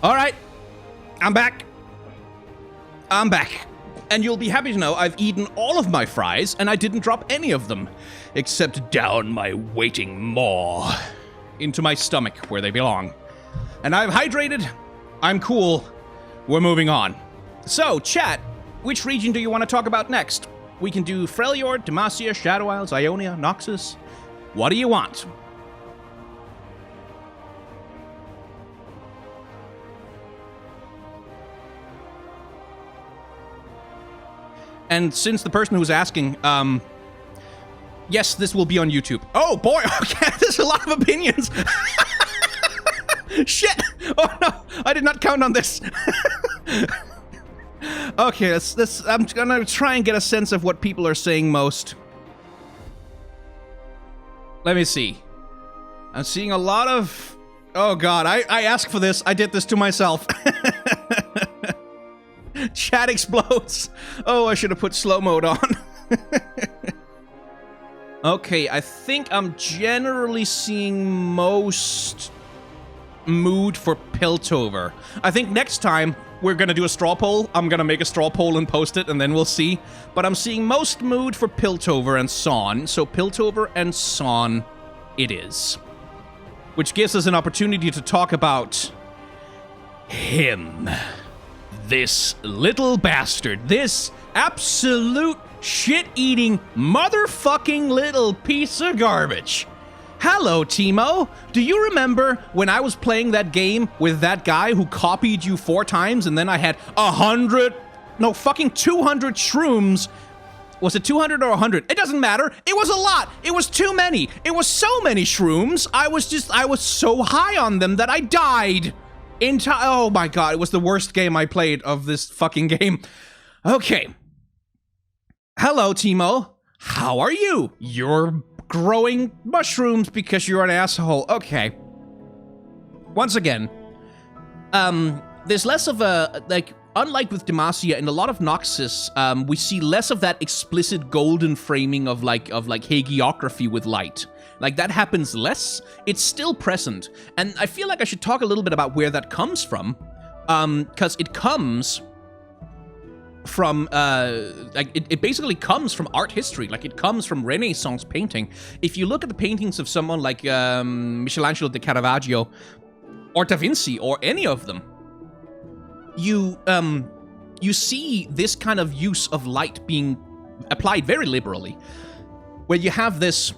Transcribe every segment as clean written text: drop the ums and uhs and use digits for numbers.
All right, I'm back. I'm back. And you'll be happy to know I've eaten all of my fries, and I didn't drop any of them, except down my waiting maw into my stomach where they belong. And I'm hydrated. I'm cool. We're moving on. So, chat, which region do you want to talk about next? We can do Freljord, Demacia, Shadow Isles, Ionia, Noxus. What do you want? And since the person who's asking, yes, this will be on YouTube. Oh boy, okay, there's a lot of opinions. Shit! Oh no, I did not count on this. Okay, I'm gonna try and get a sense of what people are saying most. Let me see. I'm seeing a lot of... Oh god, I asked for this. I did this to myself. Chat explodes. Oh, I should have put slow mode on. Okay, I think I'm generally seeing most mood for Piltover. I think next time we're gonna do a straw poll. I'm gonna make a straw poll and post it, and then we'll see. But I'm seeing most mood for Piltover and Zaun, so Piltover and Zaun it is. Which gives us an opportunity to talk about him. This little bastard. This absolute shit-eating motherfucking little piece of garbage. Hello, Teemo. Do you remember when I was playing that game with that guy who copied you 4 times and then I had 200 shrooms? Was it 200 or 100? It doesn't matter. It was a lot. It was too many. It was so many shrooms. I was so high on them that I died. Oh my god, it was the worst game I played of this fucking game. Okay. Hello, Teemo. How are you? You're growing mushrooms because you're an asshole. Okay. Once again, there's less of a, like, unlike with Demacia and a lot of Noxus, we see less of that explicit golden framing of hagiography with light. Like, that happens less. It's still present. And I feel like I should talk a little bit about where that comes from. Because it comes from, it basically comes from art history. Like, it comes from Renaissance painting. If you look at the paintings of someone like Michelangelo de Caravaggio, or Da Vinci, or any of them, you see this kind of use of light being applied very liberally. Where you have this...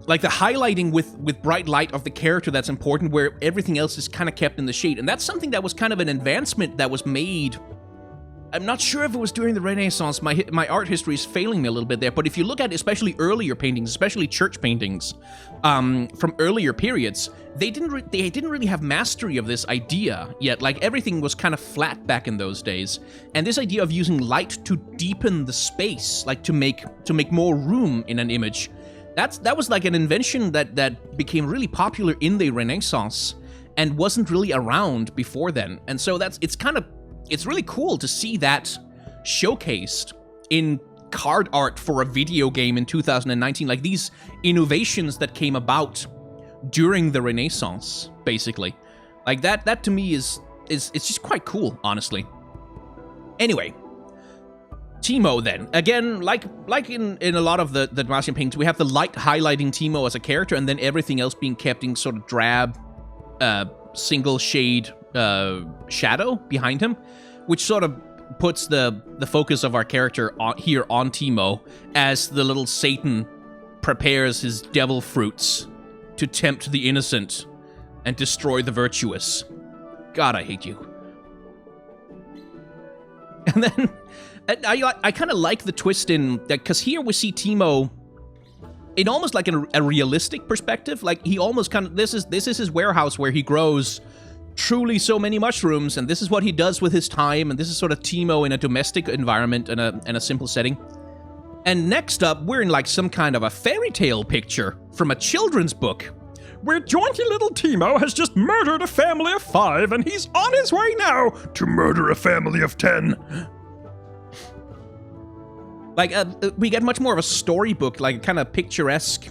like the highlighting with bright light of the character that's important, where everything else is kind of kept in the shade. And that's something that was kind of an advancement that was made. I'm not sure if it was during the Renaissance. My art history is failing me a little bit there. But if you look at especially earlier paintings, especially church paintings from earlier periods, they didn't really have mastery of this idea yet. Like, everything was kind of flat back in those days. And this idea of using light to deepen the space, like to make more room in an image, that was like an invention that became really popular in the Renaissance and wasn't really around before then. And so it's really cool to see that showcased in card art for a video game in 2019. Like, these innovations that came about during the Renaissance, basically. Like, that to me is it's just quite cool, honestly. Anyway, Teemo, then. Again, like in a lot of the Demacian paintings, we have the light highlighting Teemo as a character, and then everything else being kept in sort of drab, single shade shadow behind him, which sort of puts the focus of our character here on Teemo as the little Satan prepares his devil fruits to tempt the innocent and destroy the virtuous. God, I hate you. And then... I kind of like the twist in that, because here we see Teemo in almost like a realistic perspective. Like, he almost kind of, this is his warehouse where he grows truly so many mushrooms, and this is what he does with his time, and this is sort of Teemo in a domestic environment and a simple setting. And next up, we're in like some kind of a fairy tale picture from a children's book, where jaunty little Teemo has just murdered a family of 5, and he's on his way now to murder a family of 10. Like, we get much more of a storybook, like kind of picturesque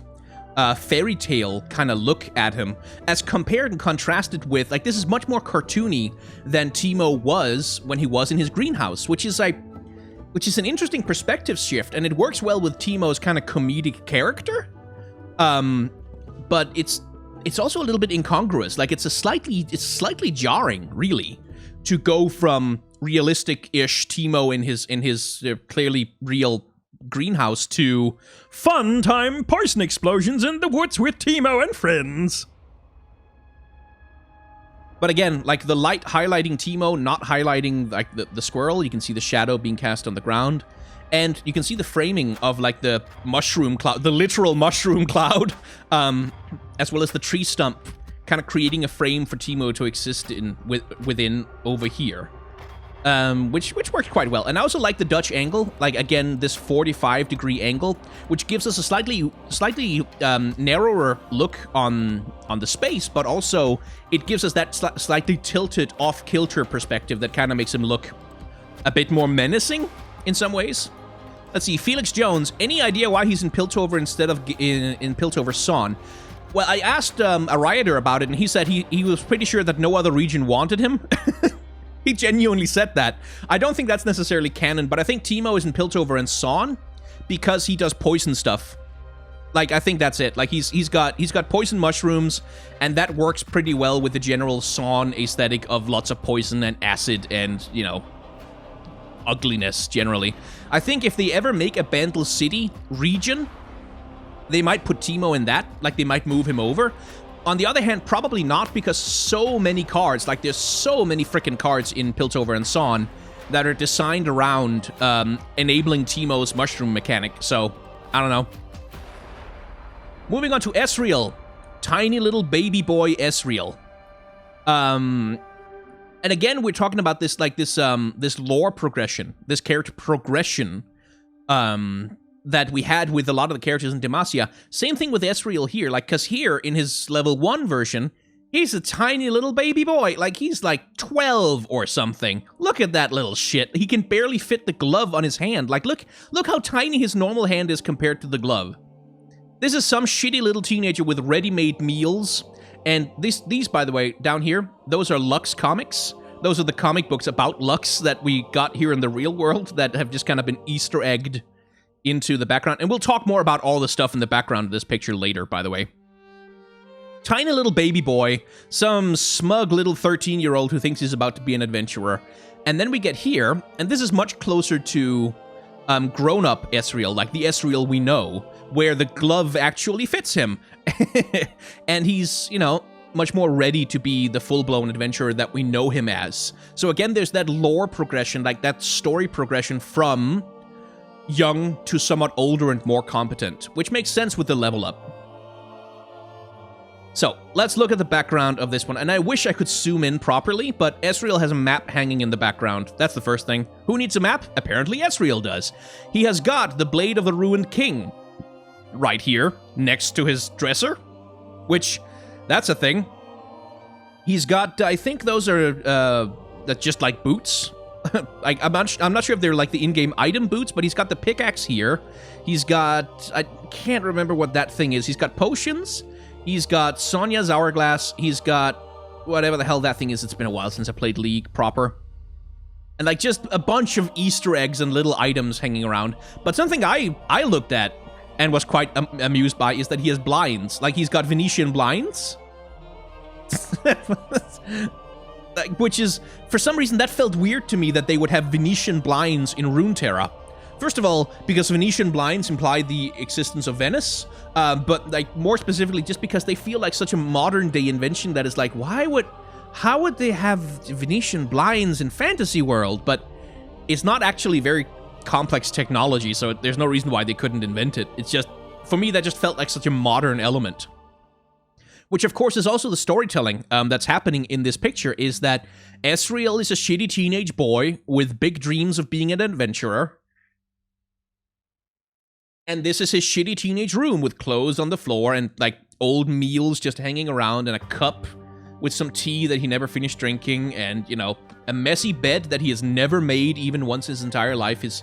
fairy tale kind of look at him, as compared and contrasted with, like, this is much more cartoony than Teemo was when he was in his greenhouse, which is an interesting perspective shift, and it works well with Teemo's kind of comedic character. But it's also a little bit incongruous. Like, it's slightly jarring, really, to go from realistic-ish Teemo in his clearly real greenhouse to fun time poison explosions in the woods with Teemo and friends. But again, like, the light highlighting Teemo, not highlighting, like, the squirrel. You can see the shadow being cast on the ground. And you can see the framing of, like, the mushroom cloud, the literal mushroom cloud, as well as the tree stump, kind of creating a frame for Teemo to exist within over here. Which worked quite well. And I also like the Dutch angle, like, again, this 45-degree angle, which gives us a slightly narrower look on the space, but also it gives us that slightly tilted off-kilter perspective that kind of makes him look a bit more menacing in some ways. Let's see, Felix Jones, any idea why he's in Piltover instead of in Piltover Zaun? Well, I asked a rioter about it, and he said he was pretty sure that no other region wanted him. He genuinely said that. I don't think that's necessarily canon, but I think Teemo is in Piltover and Zaun because he does poison stuff. Like, I think that's it. Like, he's got poison mushrooms, and that works pretty well with the general Zaun aesthetic of lots of poison and acid and, you know, ugliness generally. I think if they ever make a Bandle City region, they might put Teemo in that. Like, they might move him over. On the other hand, probably not, because so many cards, like, there's so many freaking cards in Piltover and Zaun that are designed around enabling Teemo's mushroom mechanic. So, I don't know. Moving on to Ezreal. Tiny little baby boy Ezreal. And again, we're talking about this, like, this lore progression, this character progression, that we had with a lot of the characters in Demacia. Same thing with Ezreal here, like, because here, in his level 1 version, he's a tiny little baby boy. Like, he's like 12 or something. Look at that little shit. He can barely fit the glove on his hand. Like, look how tiny his normal hand is compared to the glove. This is some shitty little teenager with ready-made meals. And these, by the way, down here, those are Lux comics. Those are the comic books about Lux that we got here in the real world that have just kind of been Easter egged into the background. And we'll talk more about all the stuff in the background of this picture later, by the way. Tiny little baby boy, some smug little 13-year-old who thinks he's about to be an adventurer. And then we get here, and this is much closer to grown-up Ezreal, like the Ezreal we know, where the glove actually fits him. And he's, you know, much more ready to be the full-blown adventurer that we know him as. So again, there's that lore progression, like that story progression from young to somewhat older and more competent, which makes sense with the level up. So, let's look at the background of this one, and I wish I could zoom in properly, but Ezreal has a map hanging in the background. That's the first thing. Who needs a map? Apparently Ezreal does. He has got the Blade of the Ruined King right here, next to his dresser, which, that's a thing. He's got, I think those are, that's just like boots. Like, I'm not sure if they're like the in-game item boots, but he's got the pickaxe here. He's got, I can't remember what that thing is. He's got potions. He's got Sonya's Hourglass. He's got whatever the hell that thing is. It's been a while since I played League proper. And like just a bunch of Easter eggs and little items hanging around. But something I looked at and was quite amused by is that he has blinds. Like, he's got Venetian blinds. Like, which is, for some reason, that felt weird to me that they would have Venetian blinds in Runeterra. First of all, because Venetian blinds imply the existence of Venice, but like more specifically, just because they feel like such a modern-day invention that is like, how would they have Venetian blinds in fantasy world? But it's not actually very complex technology, so there's no reason why they couldn't invent it. It's just, for me, that just felt like such a modern element. Which, of course, is also the storytelling that's happening in this picture, is that Ezreal is a shitty teenage boy with big dreams of being an adventurer. And this is his shitty teenage room with clothes on the floor and, like, old meals just hanging around and a cup with some tea that he never finished drinking and, you know, a messy bed that he has never made even once his entire life. His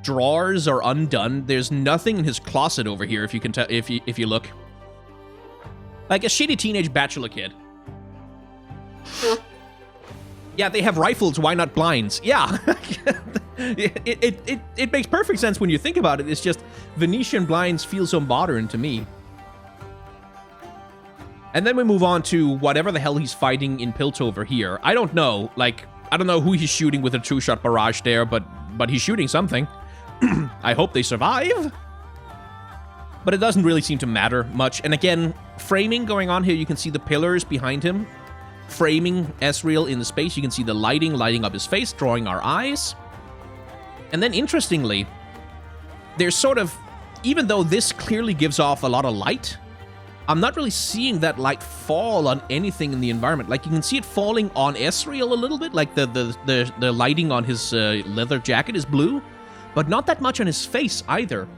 drawers are undone. There's nothing in his closet over here, if you can tell, if you look. Like a shitty teenage bachelor kid. Yeah, they have rifles, why not blinds? Yeah. it makes perfect sense when you think about it. It's just Venetian blinds feel so modern to me. And then we move on to whatever the hell he's fighting in Piltover here. I don't know. Like, I don't know who he's shooting with a two-shot barrage there, but he's shooting something. I hope they survive. But it doesn't really seem to matter much. And again, framing going on here. You can see the pillars behind him framing Ezreal in the space. You can see the lighting up his face, drawing our eyes. And then, interestingly, there's sort of... Even though this clearly gives off a lot of light, I'm not really seeing that light fall on anything in the environment. Like, you can see it falling on Ezreal a little bit. Like, the lighting on his leather jacket is blue. But not that much on his face either.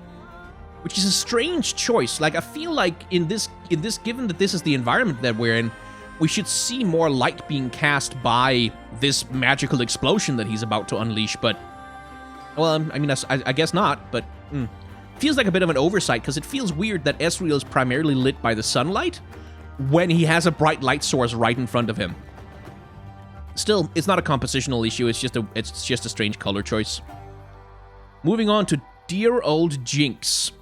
Which is a strange choice. Like, I feel like in this, given that this is the environment that we're in, we should see more light being cast by this magical explosion that he's about to unleash. But, well, I mean, I guess not. But, feels like a bit of an oversight, because it feels weird that Ezreal is primarily lit by the sunlight when he has a bright light source right in front of him. Still, it's not a compositional issue. It's just a strange color choice. Moving on to dear old Jinx.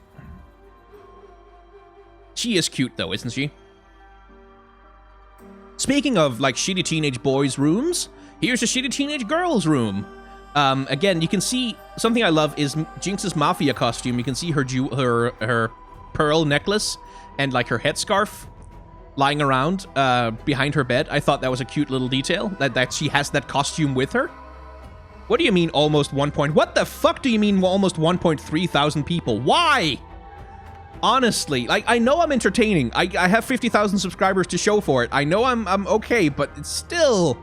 She is cute, though, isn't she? Speaking of, like, shitty teenage boys' rooms, here's a shitty teenage girl's room. Again, you can see, something I love is Jinx's Mafia costume. You can see her pearl necklace and, like, her headscarf lying around behind her bed. I thought that was a cute little detail, that she has that costume with her. What do you mean almost 1 point? What the fuck do you mean almost 1.3 thousand people? Why? Honestly, like, I know I'm entertaining. I have 50,000 subscribers to show for it. I know I'm okay, but it's still...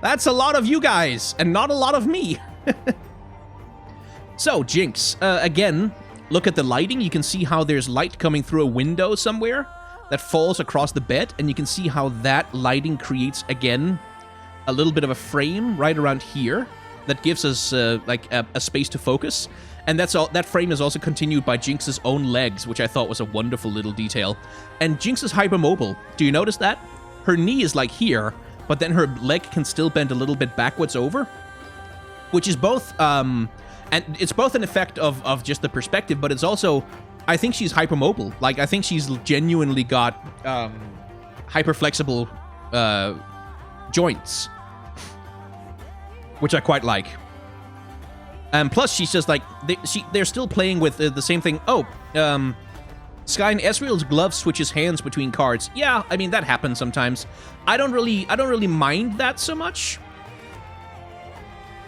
That's a lot of you guys, and not a lot of me. So, Jinx. Again, look at the lighting. You can see how there's light coming through a window somewhere that falls across the bed, and you can see how that lighting creates, again, a little bit of a frame right around here that gives us, like, a space to focus. And that frame is also continued by Jinx's own legs, which I thought was a wonderful little detail. And Jinx is hypermobile. Do you notice that? Her knee is, like, here, but then her leg can still bend a little bit backwards over, which is both, and it's both an effect of just the perspective, but it's also, I think she's hypermobile. Like, I think she's genuinely got hyperflexible joints, which I quite like. Plus, she's just like, they're still playing with the same thing. Oh, Sky and Ezreal's glove switches hands between cards. Yeah, I mean, that happens sometimes. I don't really mind that so much.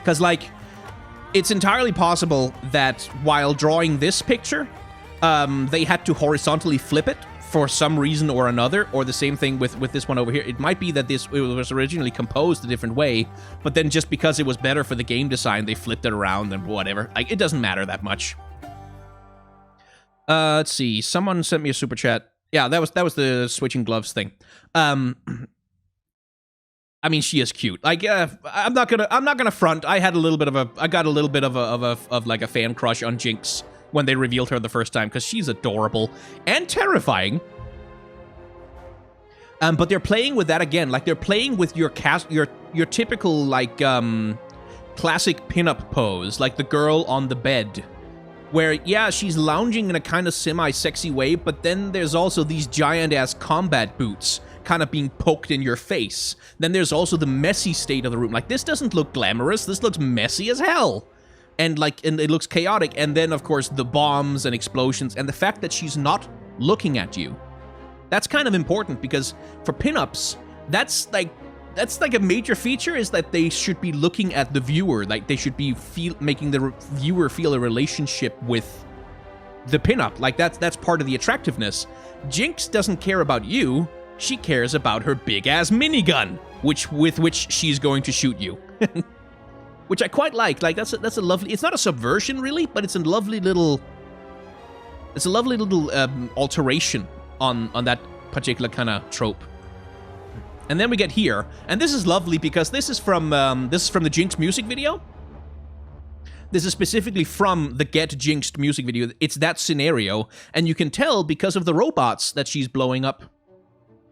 Because, like, it's entirely possible that while drawing this picture, they had to horizontally flip it for some reason or another, or the same thing with this one over here. It might be that it was originally composed a different way, but then just because it was better for the game design, they flipped it around and whatever. Like, it doesn't matter that much. Let's see. Someone sent me a super chat. Yeah, that was the switching gloves thing. I mean, she is cute. Like, I'm not gonna front. I got a little bit of like a fan crush on Jinx when they revealed her the first time, because she's adorable and terrifying. But they're playing with that again. Like, they're playing with your typical, like, classic pinup pose, like the girl on the bed, where, yeah, she's lounging in a kind of semi-sexy way, but then there's also these giant-ass combat boots kind of being poked in your face. Then there's also the messy state of the room. Like, this doesn't look glamorous. This looks messy as hell. And it looks chaotic. And then, of course, the bombs and explosions, and the fact that she's not looking at you. That's kind of important, because for pinups, that's like a major feature, is that they should be looking at the viewer. Like, they should be making the viewer feel a relationship with the pinup. Like, that's part of the attractiveness. Jinx doesn't care about you. She cares about her big-ass minigun, with which she's going to shoot you. Which I quite like. Like, that's a lovely... It's not a subversion, really, but it's a lovely little... It's a lovely little alteration on that particular kind of trope. And then we get here, and this is lovely because this is from the Jinx music video. This is specifically from the Get Jinxed music video. It's that scenario, and you can tell because of the robots that she's blowing up.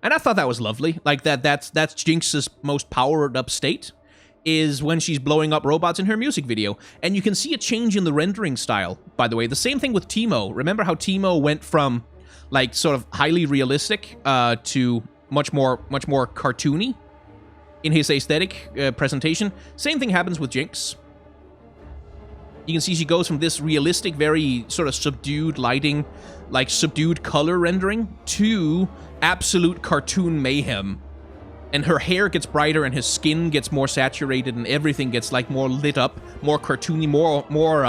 And I thought that was lovely. Like, that's Jinx's most powered up state, is when she's blowing up robots in her music video. And you can see a change in the rendering style, by the way. The same thing with Teemo. Remember how Teemo went from, like, sort of highly realistic to much more cartoony in his aesthetic presentation? Same thing happens with Jinx. You can see she goes from this realistic, very sort of subdued lighting, like subdued color rendering, to absolute cartoon mayhem. And her hair gets brighter, and his skin gets more saturated, and everything gets, like, more lit up, more cartoony, more, what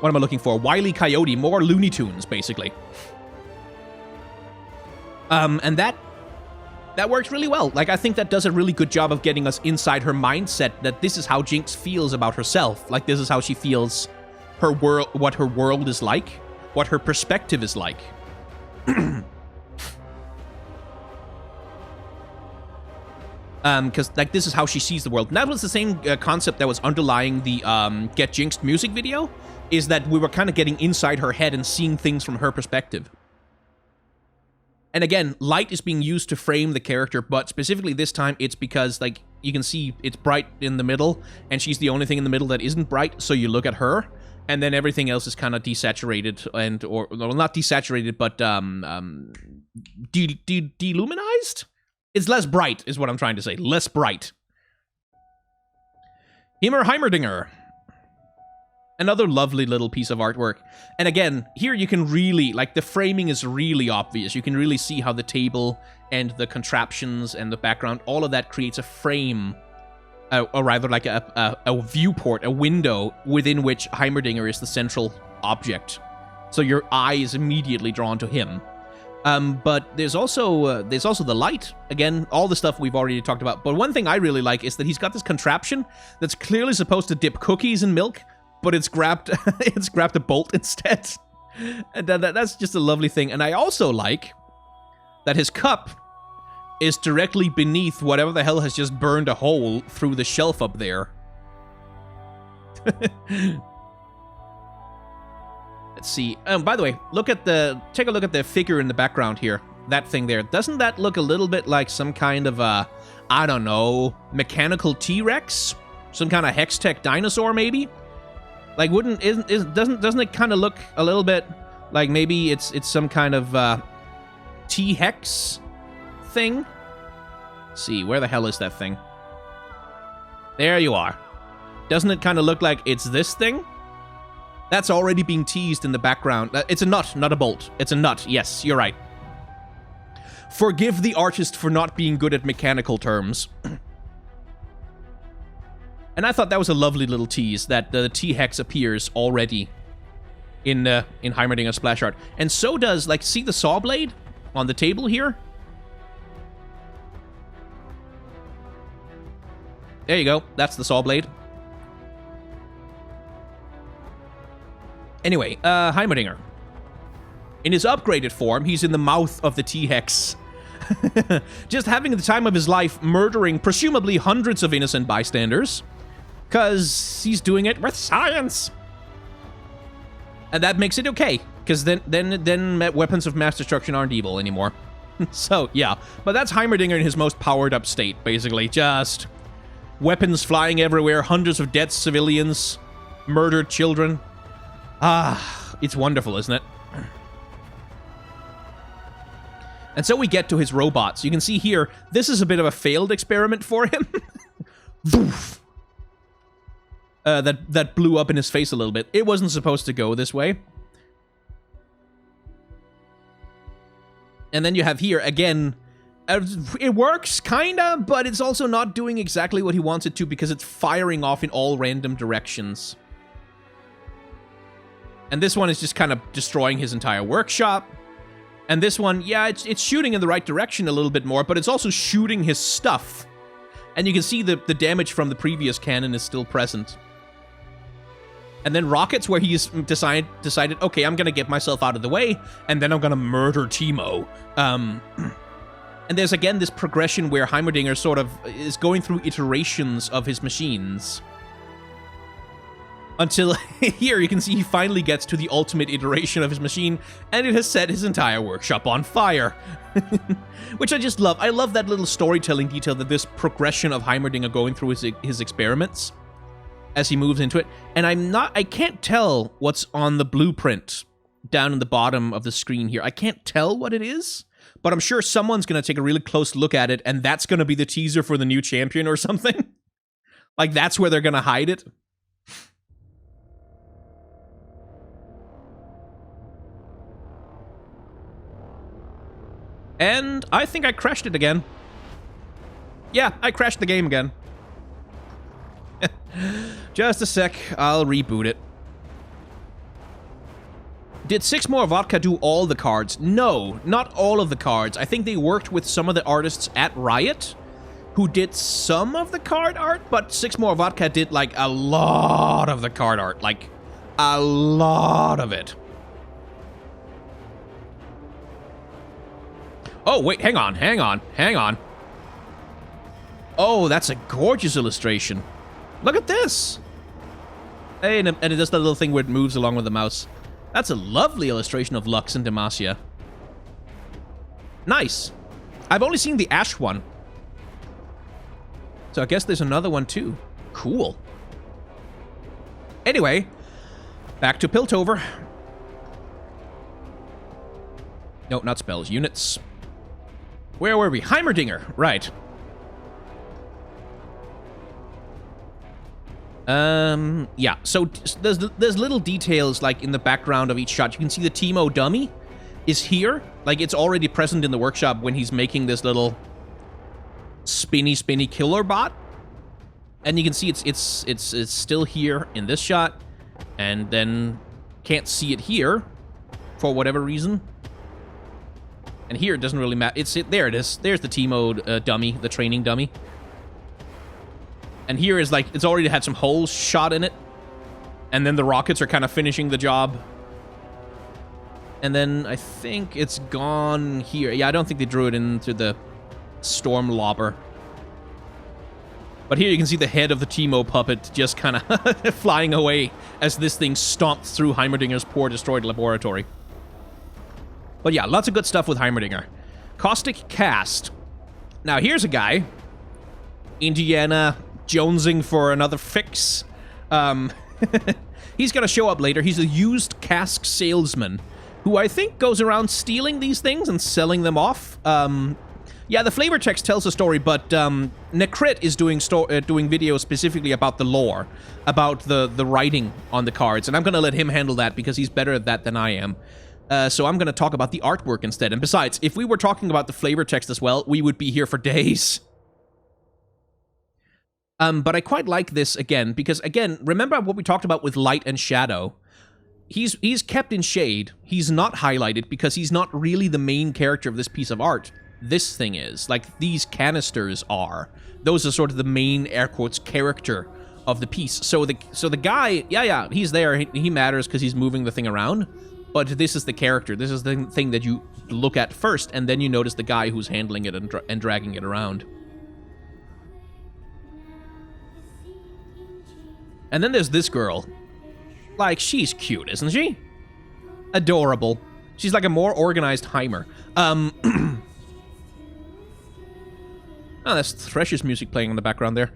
am I looking for? Wile E. Coyote, more Looney Tunes, basically. And that works really well. Like, I think that does a really good job of getting us inside her mindset, that this is how Jinx feels about herself. Like, this is how she feels her world, what her world is like, what her perspective is like. Because, like, this is how she sees the world. And that was the same concept that was underlying the Get Jinxed music video, is that we were kind of getting inside her head and seeing things from her perspective. And again, light is being used to frame the character, but specifically this time, it's because, like, you can see it's bright in the middle, and she's the only thing in the middle that isn't bright, so you look at her, and then everything else is kind of desaturated, or well, not desaturated, but deluminized? It's less bright, is what I'm trying to say. Less bright. Heimerdinger. Another lovely little piece of artwork. And again, here you can really, like, the framing is really obvious. You can really see how the table and the contraptions and the background, all of that creates a frame, or rather like a viewport, a window within which Heimerdinger is the central object. So your eye is immediately drawn to him. But there's also the light. Again, all the stuff we've already talked about. But one thing I really like is that he's got this contraption that's clearly supposed to dip cookies in milk, but it's grabbed a bolt instead. And that's just a lovely thing. And I also like that his cup is directly beneath whatever the hell has just burned a hole through the shelf up there. Let's see. By the way, take a look at the figure in the background here. That thing there. Doesn't that look a little bit like some kind of I don't know, mechanical T-Rex? Some kind of Hextech dinosaur, maybe? Like, doesn't it kind of look a little bit like maybe it's some kind of T-Hex thing? Let's see, where the hell is that thing? There you are. Doesn't it kind of look like it's this thing? That's already being teased in the background. It's a nut, not a bolt. It's a nut. Yes, you're right. Forgive the artist for not being good at mechanical terms. And I thought that was a lovely little tease, that the T-Hex appears already in Heimerdinger's splash art. And so does, like, see the saw blade on the table here? There you go. That's the saw blade. Anyway, Heimerdinger. In his upgraded form, he's in the mouth of the T-Hex. Just having the time of his life, murdering presumably hundreds of innocent bystanders. Because he's doing it with science. And that makes it okay. Because then weapons of mass destruction aren't evil anymore. So, yeah. But that's Heimerdinger in his most powered up state, basically. Just weapons flying everywhere, hundreds of dead civilians, murdered children. Ah, it's wonderful, isn't it? And so we get to his robots. You can see here, this is a bit of a failed experiment for him. That blew up in his face a little bit. It wasn't supposed to go this way. And then you have here, again, it works, kinda, but it's also not doing exactly what he wants it to because it's firing off in all random directions. And this one is just kind of destroying his entire workshop. And this one, yeah, it's shooting in the right direction a little bit more, but it's also shooting his stuff. And you can see the damage from the previous cannon is still present. And then rockets, where he's decided, okay, I'm going to get myself out of the way, and then I'm going to murder Teemo. And there's, again, this progression where Heimerdinger sort of is going through iterations of his machines. Until here, you can see he finally gets to the ultimate iteration of his machine, and it has set his entire workshop on fire. Which I just love. I love that little storytelling detail, that this progression of Heimerdinger going through his experiments as he moves into it. And I can't tell what's on the blueprint down in the bottom of the screen here. I can't tell what it is, but I'm sure someone's going to take a really close look at it, and that's going to be the teaser for the new champion or something. Like, that's where they're going to hide it. And I think I crashed it again. Yeah, I crashed the game again. Just a sec, I'll reboot it. Did 6 more vodka do all the cards? No, not all of the cards. I think they worked with some of the artists at Riot who did some of the card art, but 6 more vodka did, like, a lot of the card art. Like, a lot of it. Oh, wait, hang on. Oh, that's a gorgeous illustration. Look at this. Hey, and it does that little thing where it moves along with the mouse. That's a lovely illustration of Lux and Demacia. Nice. I've only seen the Ash one. So I guess there's another one too. Cool. Anyway, back to Piltover. No, not spells. Units. Where were we? Heimerdinger. Right. Yeah, so there's little details, like, in the background of each shot. You can see the Teemo dummy is here. Like, it's already present in the workshop when he's making this little spinny killer bot. And you can see it's still here in this shot. And then can't see it here for whatever reason. And here it doesn't really matter. There it is. There's the Teemo dummy, the training dummy. And here is, like, it's already had some holes shot in it. And then the rockets are kind of finishing the job. And then I think it's gone here. Yeah, I don't think they drew it into the storm lobber. But here you can see the head of the Teemo puppet just kind of flying away as this thing stomped through Heimerdinger's poor destroyed laboratory. But yeah, lots of good stuff with Heimerdinger. Caustic Cast. Now, here's a guy. Indiana jonesing for another fix. He's gonna show up later. He's a used cask salesman who I think goes around stealing these things and selling them off. Yeah, the flavor text tells a story, but Necrit is doing videos specifically about the lore, about the writing on the cards, and I'm gonna let him handle that because he's better at that than I am. So I'm gonna talk about the artwork instead. And besides, if we were talking about the flavor text as well, we would be here for days. But I quite like this, again, because, again, remember what we talked about with light and shadow? He's kept in shade. He's not highlighted because he's not really the main character of this piece of art. This thing is. Like, these canisters are. Those are sort of the main, air quotes, character of the piece. So the guy, yeah, he's there. He matters because he's moving the thing around. But this is the character. This is the thing that you look at first, and then you notice the guy who's handling it and dragging it around. And then there's this girl. Like, she's cute, isn't she? Adorable. She's like a more organized Heimer. Oh, that's Thresh's music playing in the background there.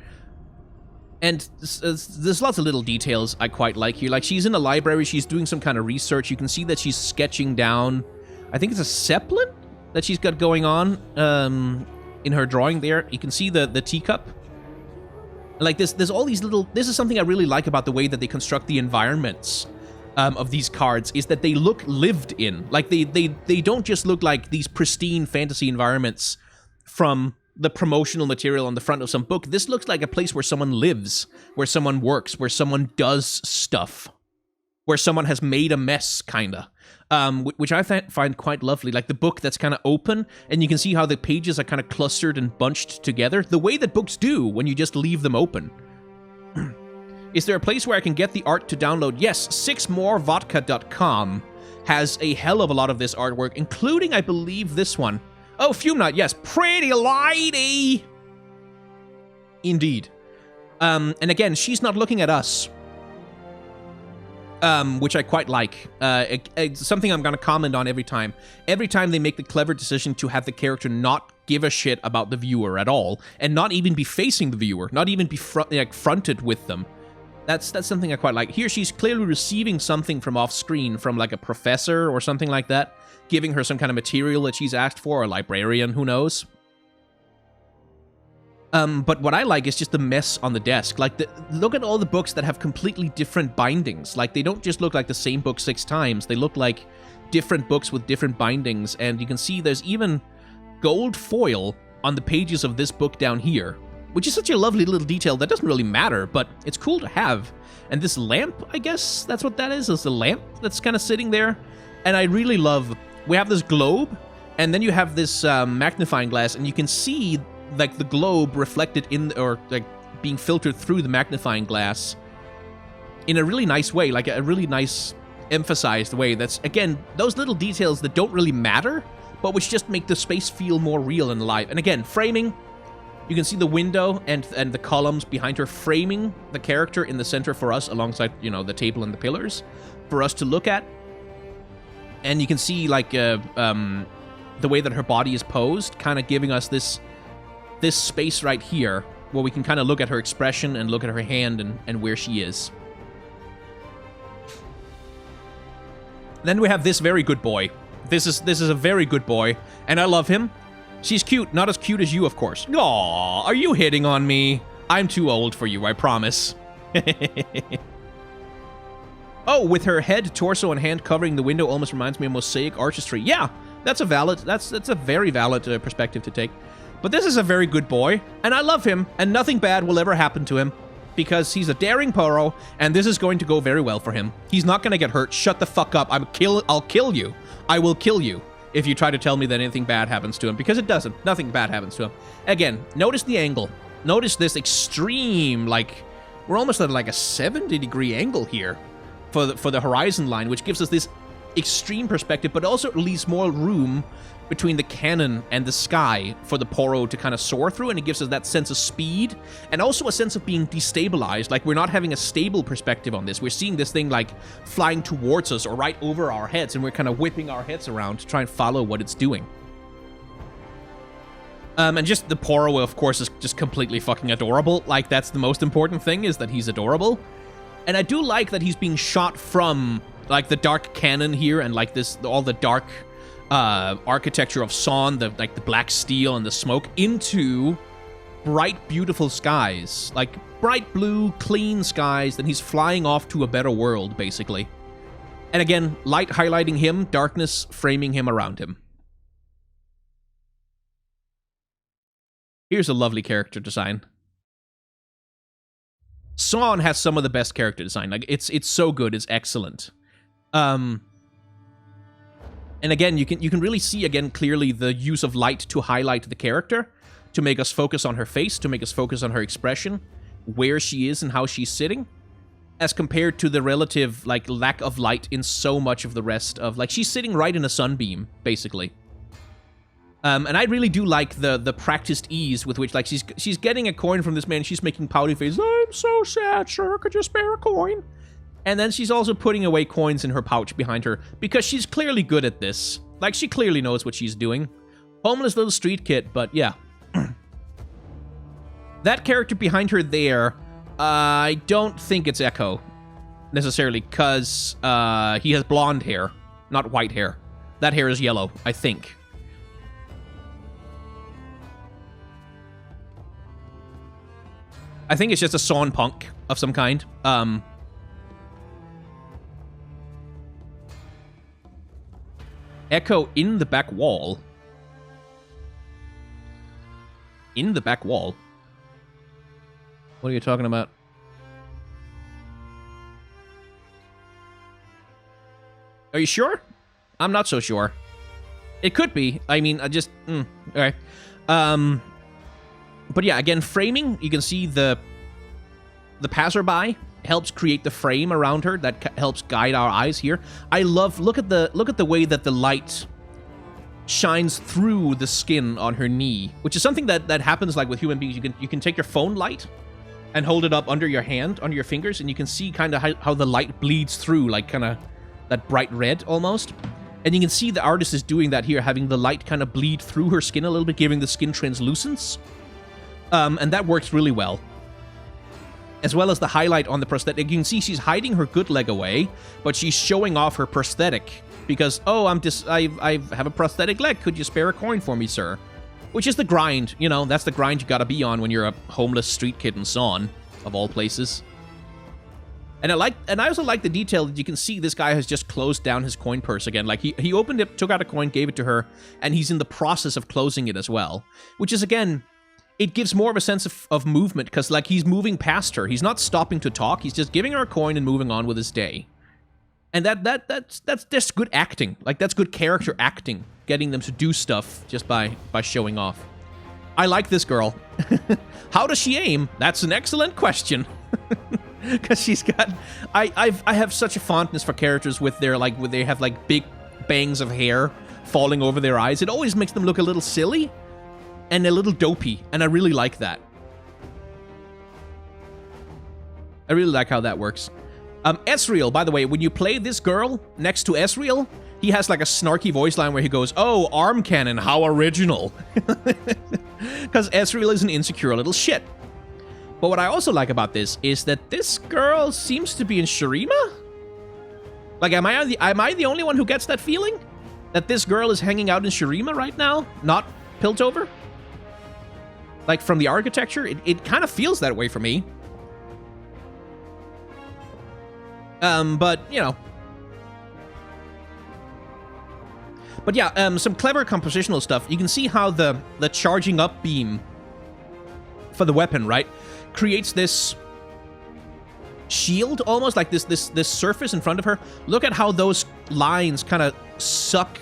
And there's lots of little details I quite like here. Like, she's in a library, she's doing some kind of research. You can see that she's sketching down, I think it's a Zeppelin that she's got going on in her drawing there. You can see the teacup. Like, there's all these little... This is something I really like about the way that they construct the environments of these cards, is that they look lived in. Like, they don't just look like these pristine fantasy environments from the promotional material on the front of some book. This looks like a place where someone lives, where someone works, where someone does stuff, where someone has made a mess, kinda. Which I find quite lovely. Like, the book that's kind of open, and you can see how the pages are kind of clustered and bunched together, the way that books do when you just leave them open. Is there a place where I can get the art to download? Yes, 6morevodka.com has a hell of a lot of this artwork, including, I believe, this one. Oh, Fume Nut, yes. Pretty lady! Indeed. And again, she's not looking at us. which I quite like. It's something I'm going to comment on every time. Every time they make the clever decision to have the character not give a shit about the viewer at all, and not even be facing the viewer, not even be fronted with them. That's something I quite like. Here, she's clearly receiving something from off-screen, from like a professor or something like that, giving her some kind of material that she's asked for, or a librarian, who knows. But what I like is just the mess on the desk. Like, look at all the books that have completely different bindings. Like, they don't just look like the same book 6 times. They look like different books with different bindings. And you can see there's even gold foil on the pages of this book down here, which is such a lovely little detail that doesn't really matter, but it's cool to have. And this lamp, I guess that's what that is a lamp that's kind of sitting there. And I really love, we have this globe, and then you have this magnifying glass, and you can see like the globe reflected in, or like being filtered through the magnifying glass in a really nice way, like a really nice emphasized way. That's, again, those little details that don't really matter, but which just make the space feel more real and alive. And again, framing, you can see the window and the columns behind her framing the character in the center for us, alongside, you know, the table and the pillars for us to look at. And you can see like the way that her body is posed, kind of giving us this space right here where we can kind of look at her expression and look at her hand and where she is. Then we have this very good boy. This is a very good boy, and I love him. She's cute, not as cute as you, of course. Aww, are you hitting on me? I'm too old for you, I promise. Oh, with her head, torso, and hand covering the window almost reminds me of mosaic artistry. Yeah, that's a very valid perspective to take. But this is a very good boy, and I love him, and nothing bad will ever happen to him, because he's a daring Poro, and this is going to go very well for him. He's not going to get hurt. Shut the fuck up. I'll kill you. I will kill you if you try to tell me that anything bad happens to him, because it doesn't. Nothing bad happens to him. Again, notice the angle. Notice this extreme, like, we're almost at like a 70-degree angle here for the horizon line, which gives us this extreme perspective, but also leaves more room between the cannon and the sky for the Poro to kind of soar through, and it gives us that sense of speed, and also a sense of being destabilized. Like, we're not having a stable perspective on this. We're seeing this thing, like, flying towards us or right over our heads, and we're kind of whipping our heads around to try and follow what it's doing. And just the Poro, of course, is just completely fucking adorable. Like, that's the most important thing, is that he's adorable. And I do like that he's being shot from, like, the dark cannon here, and, like, all the dark architecture of Zaun, the black steel and the smoke, into bright, beautiful skies. Like, bright blue, clean skies, then he's flying off to a better world, basically. And again, light highlighting him, darkness framing him around him. Here's a lovely character design. Zaun has some of the best character design. Like, it's so good, it's excellent. And again, you can really see, again, clearly the use of light to highlight the character, to make us focus on her face, to make us focus on her expression, where she is and how she's sitting, as compared to the relative, like, lack of light in so much of the rest of, like, she's sitting right in a sunbeam, basically. And I really do like the practiced ease with which, like, she's getting a coin from this man, she's making pouty face, I'm so sad, sir, could you spare a coin? And then she's also putting away coins in her pouch behind her, because she's clearly good at this. Like, she clearly knows what she's doing. Homeless little street kid, but yeah. That character behind her there, I don't think it's Echo, necessarily, because he has blonde hair, not white hair. That hair is yellow, I think. I think it's just a Zaun punk of some kind. Echo in the back wall. In the back wall? What are you talking about? Are you sure? I'm not so sure. It could be. I mean, I just... okay. But yeah, again, framing, you can see the passerby helps create the frame around her that helps guide our eyes here. I love, look at the way that the light shines through the skin on her knee, which is something that happens, like, with human beings. You can take your phone light and hold it up under your hand, under your fingers, and you can see kind of how the light bleeds through, like kind of that bright red almost. And you can see the artist is doing that here, having the light kind of bleed through her skin a little bit, giving the skin translucence. And that works really well. As well as the highlight on the prosthetic. You can see she's hiding her good leg away, but she's showing off her prosthetic. Because, oh, I have a prosthetic leg. Could you spare a coin for me, sir? Which is the grind, you know, that's the grind you gotta be on when you're a homeless street kid in Zaun, of all places. And I also like the detail that you can see this guy has just closed down his coin purse again. Like, he opened it, took out a coin, gave it to her, and he's in the process of closing it as well. Which is, again, it gives more of a sense of movement, because, like, he's moving past her. He's not stopping to talk. He's just giving her a coin and moving on with his day. And that's just good acting. Like, that's good character acting, getting them to do stuff just by showing off. I like this girl. How does she aim? That's an excellent question. Because she's got... I have such a fondness for characters with their, like, where they have, like, big bangs of hair falling over their eyes. It always makes them look a little silly and a little dopey, and I really like that. I really like how that works. Ezreal, by the way, when you play this girl next to Ezreal, he has like a snarky voice line where he goes, "Oh, arm cannon, how original." Because Ezreal is an insecure little shit. But what I also like about this is that this girl seems to be in Shurima? Like, am I the only one who gets that feeling? That this girl is hanging out in Shurima right now, not Piltover? Like, from the architecture, it kind of feels that way for me. But, you know. But yeah, some clever compositional stuff. You can see how the charging up beam for the weapon, right, creates this shield, almost like this surface in front of her. Look at how those lines kind of suck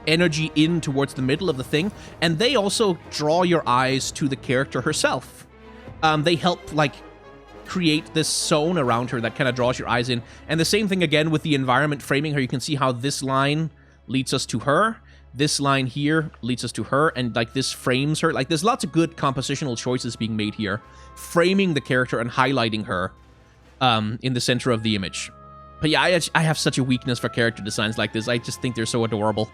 energy in towards the middle of the thing, and they also draw your eyes to the character herself. They help, like, create this zone around her that kind of draws your eyes in. And the same thing again with the environment framing her. You can see how this line leads us to her, this line here leads us to her, and like this frames her. Like, there's lots of good compositional choices being made here, framing the character and highlighting her in the center of the image. But yeah, I have such a weakness for character designs like this. I just think they're so adorable.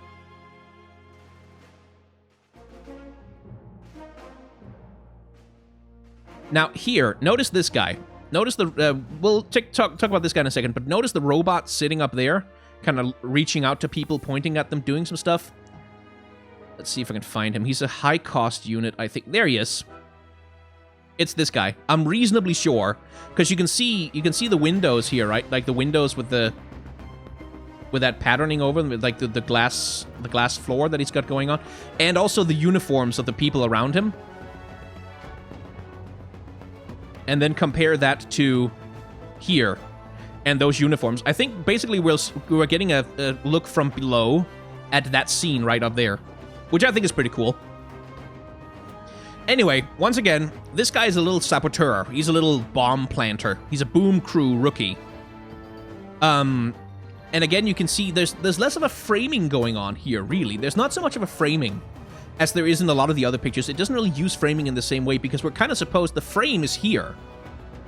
Now here, notice this guy. Notice the, we'll talk about this guy in a second, but notice the robot sitting up there, kind of reaching out to people, pointing at them, doing some stuff. Let's see if I can find him. He's a high-cost unit, I think. There he is. It's this guy. I'm reasonably sure, because you can see the windows here, right? Like the windows with that patterning over them, with like the glass floor that he's got going on, and also the uniforms of the people around him. And then compare that to here and those uniforms. I think basically we're getting a look from below at that scene right up there, which I think is pretty cool. Anyway, once again, this guy is a little saboteur. He's a little bomb planter. He's a boom crew rookie. And again, you can see there's less of a framing going on here, really. There's not so much of a framing as there is in a lot of the other pictures. It doesn't really use framing in the same way because we're kind of supposed the frame is here.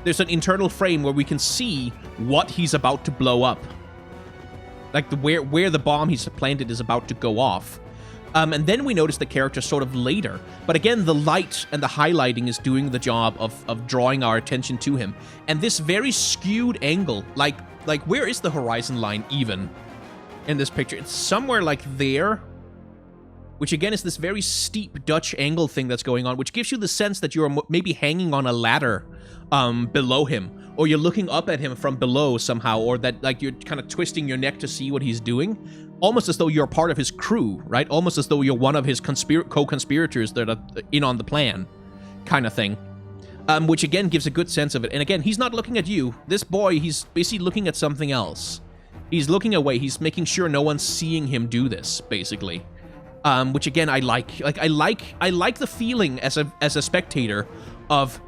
There's an internal frame where we can see what he's about to blow up. Like where the bomb he's planted is about to go off. And then we notice the character sort of later. But again, the light and the highlighting is doing the job of drawing our attention to him. And this very skewed angle, like where is the horizon line even in this picture? It's somewhere like there. Which again is this very steep Dutch angle thing that's going on, which gives you the sense that you're maybe hanging on a ladder below him, or you're looking up at him from below somehow, or that like you're kind of twisting your neck to see what he's doing, almost as though you're part of his crew, right? Almost as though you're one of his co-conspirators that are in on the plan, kind of thing. Which again gives a good sense of it. And again, he's not looking at you. This boy, he's basically looking at something else. He's looking away. He's making sure no one's seeing him do this, basically. Which again I like. I like the feeling as a spectator of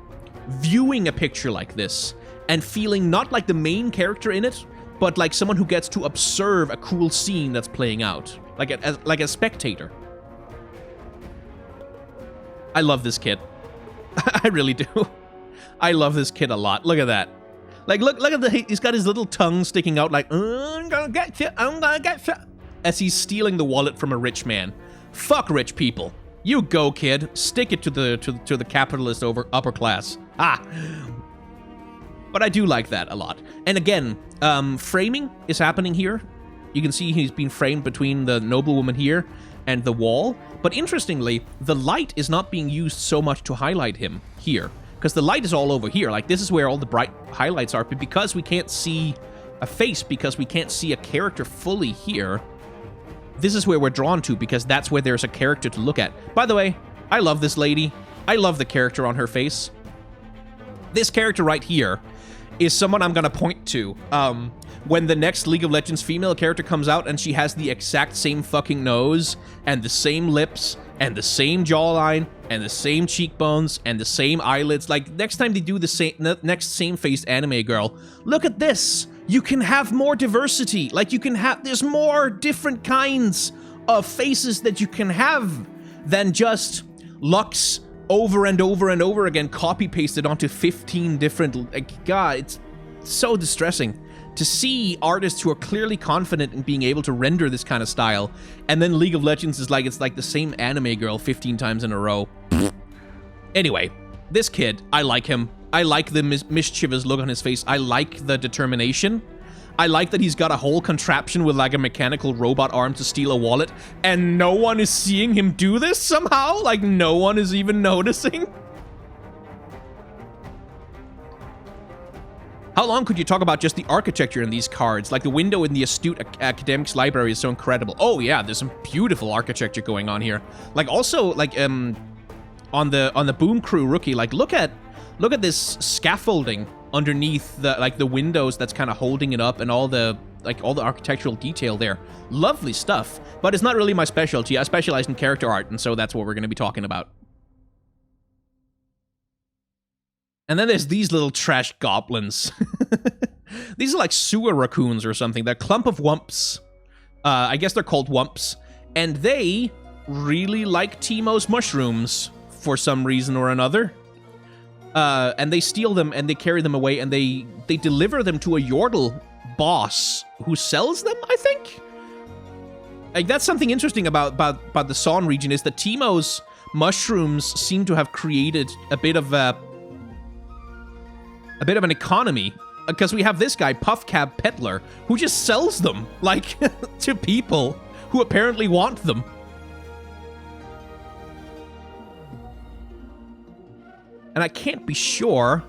viewing a picture like this and feeling not like the main character in it, but like someone who gets to observe a cool scene that's playing out, like a spectator. I love this kid. I really do. I love this kid a lot. Look at that. Like, look at he's got his little tongue sticking out like, I'm gonna get you, I'm gonna get you. As he's stealing the wallet from a rich man. Fuck rich people. You go, kid. Stick it to the capitalist upper class. Ah. But I do like that a lot. And again, framing is happening here. You can see he's been framed between the noblewoman here and the wall. But interestingly, the light is not being used so much to highlight him here. Because the light is all over here. Like, this is where all the bright highlights are. But because we can't see a face, because we can't see a character fully here, this is where we're drawn to, because that's where there's a character to look at. By the way, I love this lady. I love the character on her face. This character right here is someone I'm going to point to. When the next League of Legends female character comes out and she has the exact same fucking nose and the same lips and the same jawline and the same cheekbones and the same eyelids. Like, next time they do the next same-faced anime girl, look at this. You can have more diversity. Like, you can have, there's more different kinds of faces that you can have than just Lux over and over and over again copy-pasted onto 15 different, like, God, it's so distressing to see artists who are clearly confident in being able to render this kind of style, and then League of Legends is like, it's like the same anime girl 15 times in a row. Anyway, this kid, I like him. I like the mischievous look on his face. I like the determination. I like that he's got a whole contraption with like a mechanical robot arm to steal a wallet, and no one is seeing him do this somehow? Like, no one is even noticing? How long could you talk about just the architecture in these cards? Like, the window in the Astute Academics Library is so incredible. Oh yeah, there's some beautiful architecture going on here. Like, also, like, on the Boom Crew rookie, like, look at this scaffolding underneath the windows that's kind of holding it up, and all the architectural detail there. Lovely stuff. But it's not really my specialty. I specialize in character art, and so that's what we're going to be talking about. And then there's these little trash goblins. These are like sewer raccoons or something. They're a clump of wumps. I guess they're called wumps. And they really like Teemo's mushrooms for some reason or another. And they steal them and they carry them away, and they deliver them to a Yordle boss who sells them, I think? Like, that's something interesting about the Zaun region, is that Teemo's mushrooms seem to have created a bit of an economy, because we have this guy, Puffcab Peddler, who just sells them, like, to people who apparently want them. And I can't be sure,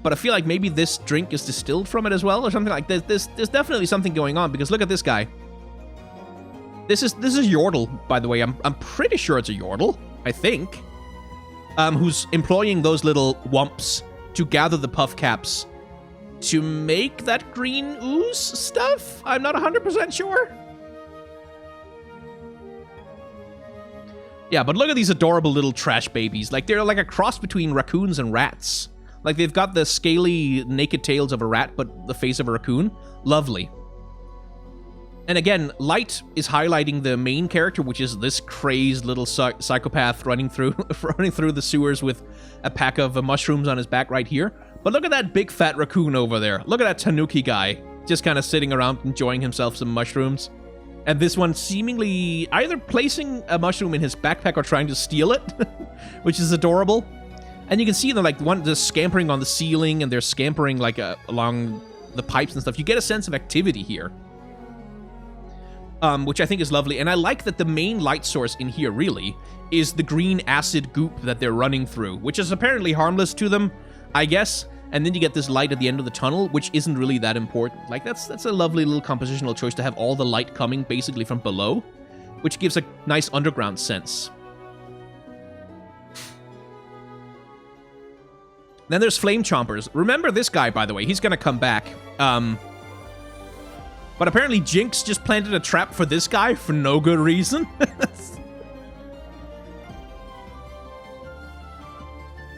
but I feel like maybe this drink is distilled from it as well, or something like this. There's definitely something going on, because look at this guy. This is Yordle, by the way. I'm pretty sure it's a Yordle, I think, who's employing those little wumps to gather the puff caps to make that green ooze stuff? I'm not 100% sure. Yeah, but look at these adorable little trash babies. Like, they're like a cross between raccoons and rats. Like, they've got the scaly, naked tails of a rat, but the face of a raccoon. Lovely. And again, light is highlighting the main character, which is this crazed little psychopath running through the sewers with a pack of mushrooms on his back right here. But look at that big fat raccoon over there. Look at that Tanuki guy, just kind of sitting around enjoying himself some mushrooms. And this one seemingly either placing a mushroom in his backpack or trying to steal it, which is adorable. And you can see them, like, they're scampering on the ceiling, and they're scampering like along the pipes and stuff. You get a sense of activity here. Which I think is lovely. And I like that the main light source in here, really, is the green acid goop that they're running through, which is apparently harmless to them, I guess. And then you get this light at the end of the tunnel, which isn't really that important. Like, that's a lovely little compositional choice to have all the light coming basically from below, which gives a nice underground sense. Then there's Flame Chompers. Remember this guy, by the way. He's gonna come back. But apparently Jinx just planted a trap for this guy for no good reason.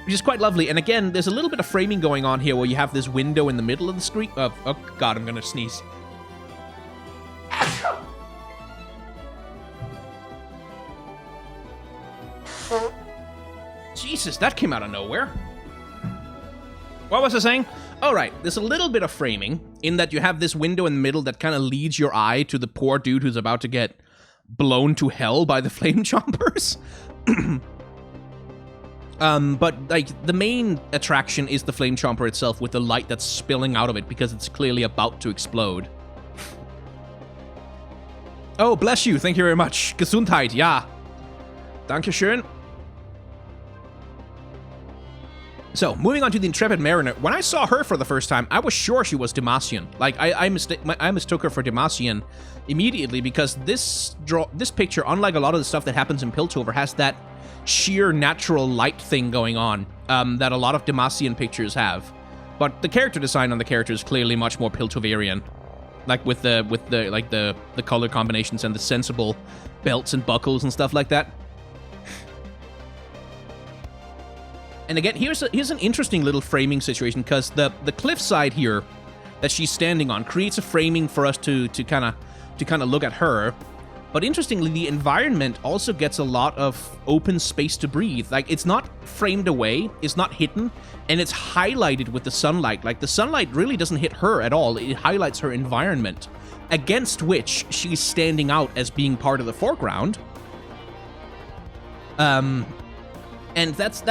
Which is quite lovely. And again, there's a little bit of framing going on here where you have this window in the middle of the screen. Oh God, I'm gonna sneeze. Jesus, that came out of nowhere. What was I saying? All right, there's a little bit of framing in that you have this window in the middle that kind of leads your eye to the poor dude who's about to get blown to hell by the flame chompers. But like the main attraction is the flame chomper itself with the light that's spilling out of it because it's clearly about to explode. Oh, bless you. Thank you very much. Gesundheit, ja. Dankeschön. So, moving on to the Intrepid Mariner. When I saw her for the first time, I was sure she was Demacian. Like, I mistook her for Demacian immediately because this picture, unlike a lot of the stuff that happens in Piltover, has that sheer natural light thing going on that a lot of Demacian pictures have. But the character design on the character is clearly much more Piltoverian. Like with the color combinations and the sensible belts and buckles and stuff like that. And again, here's an interesting little framing situation because the cliffside here that she's standing on creates a framing for us to kind of look at her. But interestingly, the environment also gets a lot of open space to breathe. Like, it's not framed away, it's not hidden, and it's highlighted with the sunlight. Like, the sunlight really doesn't hit her at all. It highlights her environment, against which she's standing out as being part of the foreground. And that's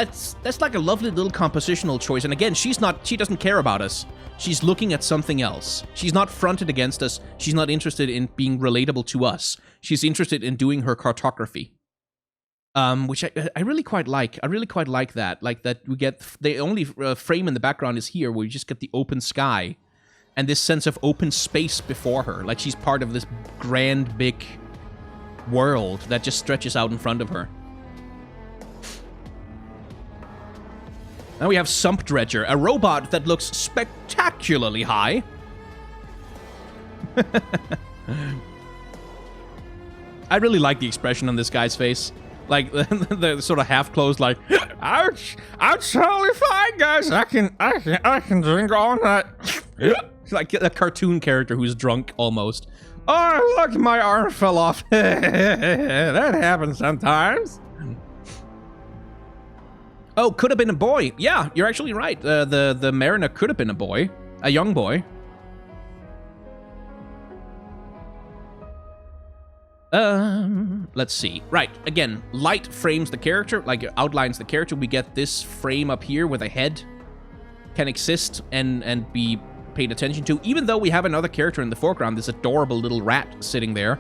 like a lovely little compositional choice. And again, she doesn't care about us. She's looking at something else. She's not fronted against us. She's not interested in being relatable to us. She's interested in doing her cartography. Which I really quite like. I really quite like that. Like that we get the only frame in the background is here where you just get the open sky and this sense of open space before her. Like she's part of this grand, big world that just stretches out in front of her. Now we have Sump Dredger, a robot that looks spectacularly high. I really like the expression on this guy's face. Like, the sort of half-closed, like, ouch, I'm totally fine, guys. I can drink all night. It's like a cartoon character who's drunk, almost. Oh, look, my arm fell off. That happens sometimes. Oh, could have been a boy. Yeah, you're actually right. The Mariner could have been a boy. A young boy. Let's see. Right, again, light frames the character, like outlines the character. We get this frame up here where the head can exist and be paid attention to. Even though we have another character in the foreground, this adorable little rat sitting there,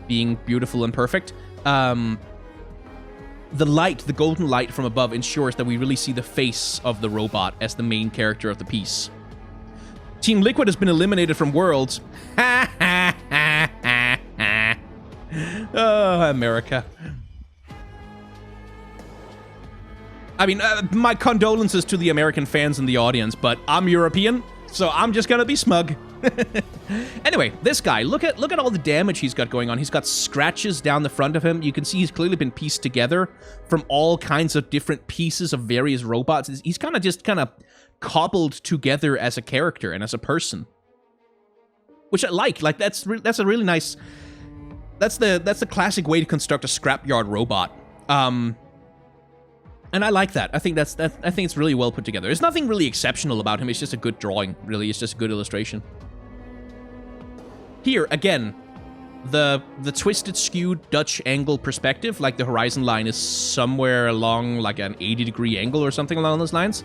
being beautiful and perfect. The light, the golden light from above, ensures that we really see the face of the robot as the main character of the piece. Team Liquid has been eliminated from Worlds. Ha ha ha ha ha. Oh, America. I mean, my condolences to the American fans in the audience, but I'm European, so I'm just gonna be smug. Anyway, this guy, look at all the damage he's got going on. He's got scratches down the front of him. You can see he's clearly been pieced together from all kinds of different pieces of various robots. He's kind of cobbled together as a character and as a person, which I like. Like that's a really nice. That's the classic way to construct a scrapyard robot. And I like that. I think I think it's really well put together. There's nothing really exceptional about him. It's just a good drawing. Really, it's just a good illustration. Here, again, the twisted, skewed Dutch angle perspective, like the horizon line is somewhere along like an 80-degree angle or something along those lines,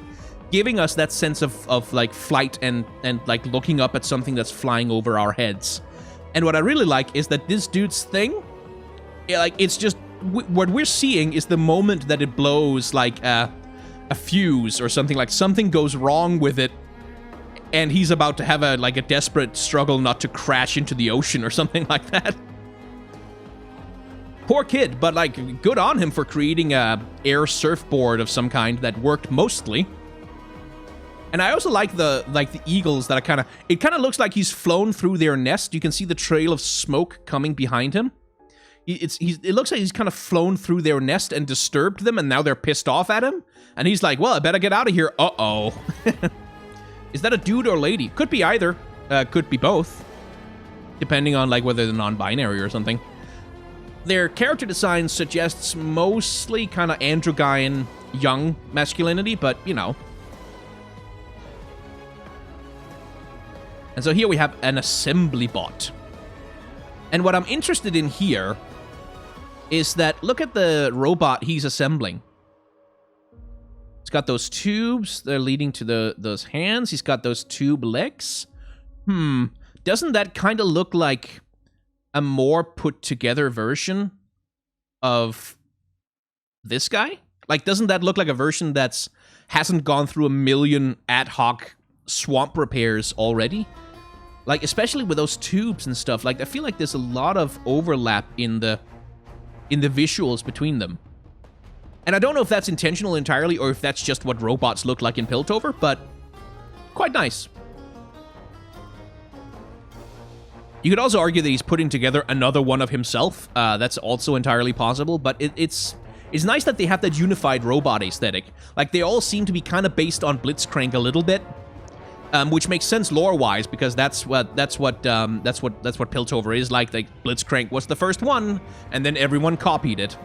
giving us that sense of like flight and like looking up at something that's flying over our heads. And what I really like is that this dude's thing, like it's just, what we're seeing is the moment that it blows like a fuse or something, like something goes wrong with it. And he's about to have a desperate struggle not to crash into the ocean or something like that. Poor kid, but like good on him for creating a air surfboard of some kind that worked mostly. And I also like the eagles that are it kind of looks like he's flown through their nest. You can see the trail of smoke coming behind him. It looks like he's kind of flown through their nest and disturbed them, and now they're pissed off at him. And he's like, well, I better get out of here. Uh-oh. Is that a dude or lady? Could be either. Could be both. Depending on like whether they're non-binary or something. Their character design suggests mostly kind of androgyne young masculinity, but you know. And so here we have an assembly bot. And what I'm interested in here is that, look at the robot he's assembling. It's got those tubes, they're leading to those hands. He's got those tube legs. Doesn't that kind of look like a more put together version of this guy? Like, doesn't that look like a version that's hasn't gone through a million ad hoc swamp repairs already? Like, especially with those tubes and stuff. Like, I feel like there's a lot of overlap in the visuals between them. And I don't know if that's intentional entirely or if that's just what robots look like in Piltover, but quite nice. You could also argue that he's putting together another one of himself. That's also entirely possible, but it's nice that they have that unified robot aesthetic. Like, they all seem to be kind of based on Blitzcrank a little bit, which makes sense lore-wise because that's what Piltover is like. Like, Blitzcrank was the first one, and then everyone copied it.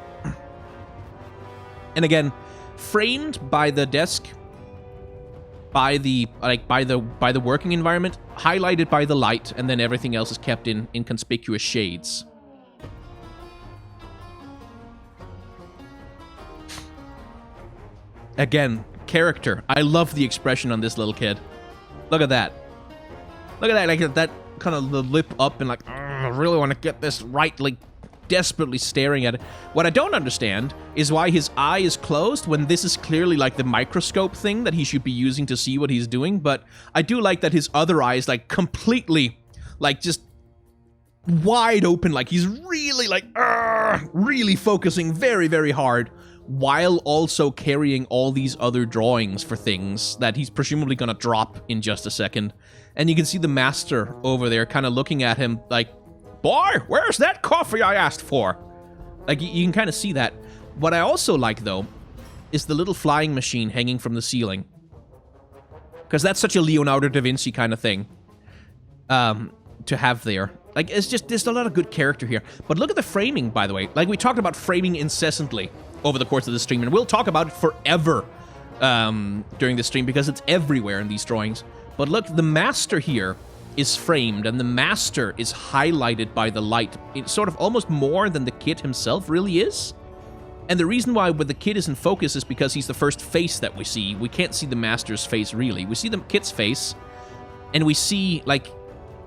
And again, framed by the desk, by the working environment, highlighted by the light, and then everything else is kept in conspicuous shades. Again, character. I love the expression on this little kid. Look at that. Look at that, like that kind of the lip up and like, I really want to get this right, like desperately staring at it. What I don't understand is why his eye is closed when this is clearly like the microscope thing that he should be using to see what he's doing, but I do like that his other eye is like completely, like just wide open, like he's really like, really focusing very, very hard, while also carrying all these other drawings for things that he's presumably gonna drop in just a second. And you can see the master over there kind of looking at him like, boy, where's that coffee I asked for? Like, you can kind of see that. What I also like, though, is the little flying machine hanging from the ceiling. Because that's such a Leonardo da Vinci kind of thing to have there. Like, it's just, there's a lot of good character here. But look at the framing, by the way. Like, we talked about framing incessantly over the course of the stream, and we'll talk about it forever during the stream, because it's everywhere in these drawings. But look, the master here is framed, and the master is highlighted by the light. It's sort of almost more than the kid himself really is. And the reason why the kid is in focus is because he's the first face that we see. We can't see the master's face, really. We see the kid's face, and we see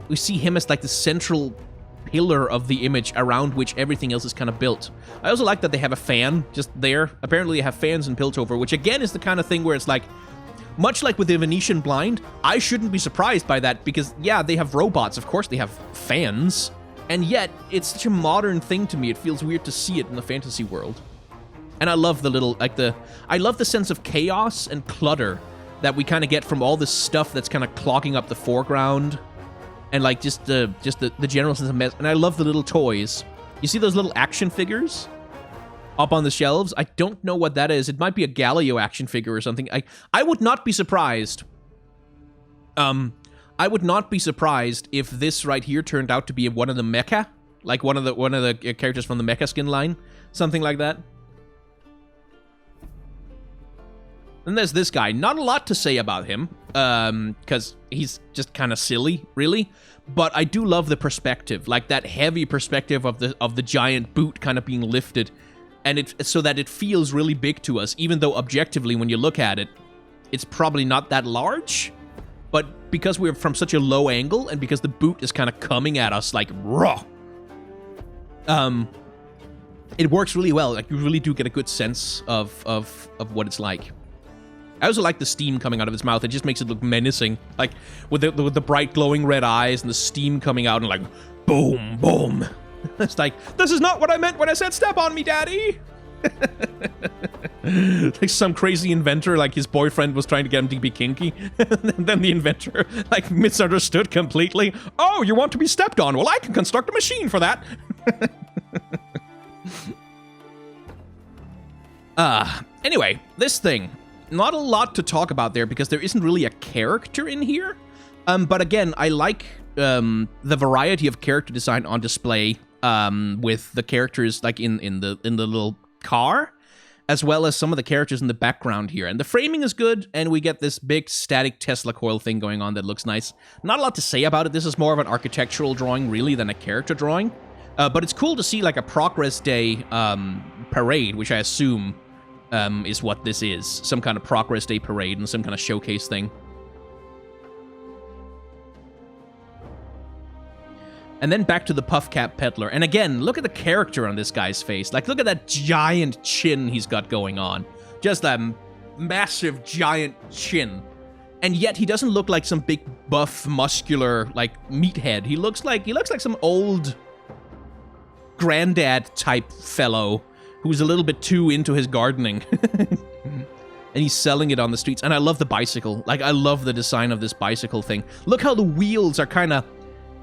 him as like the central pillar of the image around which everything else is kind of built. I also like that they have a fan just there. Apparently they have fans in Piltover, which again is the kind of thing where it's like, much like with the Venetian blind, I shouldn't be surprised by that because, yeah, they have robots. Of course they have fans. And yet, it's such a modern thing to me. It feels weird to see it in the fantasy world. And I love the little, I love the sense of chaos and clutter that we kind of get from all this stuff that's kind of clogging up the foreground. And, like, just the general sense of mess. And I love the little toys. You see those little action figures up on the shelves? I don't know what that is. It might be a Galileo action figure or something. I would not be surprised. I would not be surprised if this right here turned out to be one of the mecha, like one of the characters from the mecha skin line, something like that. Then there's this guy. Not a lot to say about him, because he's just kind of silly, really. But I do love the perspective, like that heavy perspective of the giant boot kind of being lifted. And so that it feels really big to us, even though objectively, when you look at it, it's probably not that large. But because we're from such a low angle, and because the boot is kind of coming at us like raw, it works really well. Like, you really do get a good sense of what it's like. I also like the steam coming out of his mouth. It just makes it look menacing, like with the bright glowing red eyes and the steam coming out and like boom, boom. It's like, this is not what I meant when I said step on me, daddy! Like some crazy inventor, like his boyfriend was trying to get him to be kinky. And then the inventor, like, misunderstood completely. Oh, you want to be stepped on? Well, I can construct a machine for that. Anyway, this thing. Not a lot to talk about there because there isn't really a character in here. But again, I like the variety of character design on display with the characters like in the little car, as well as some of the characters in the background here. And the framing is good, and we get this big static Tesla coil thing going on that looks nice. Not a lot to say about it. This is more of an architectural drawing, really, than a character drawing. But it's cool to see, like, a Progress Day parade, which I assume is what this is. Some kind of Progress Day parade and some kind of showcase thing. And then back to the Puff Cap Peddler. And again, look at the character on this guy's face. Like, look at that giant chin he's got going on. Just a massive, giant chin. And yet, he doesn't look like some big, buff, muscular, like, meathead. He looks like some old granddad-type fellow who's a little bit too into his gardening. And he's selling it on the streets. And I love the bicycle. Like, I love the design of this bicycle thing. Look how the wheels are kind of...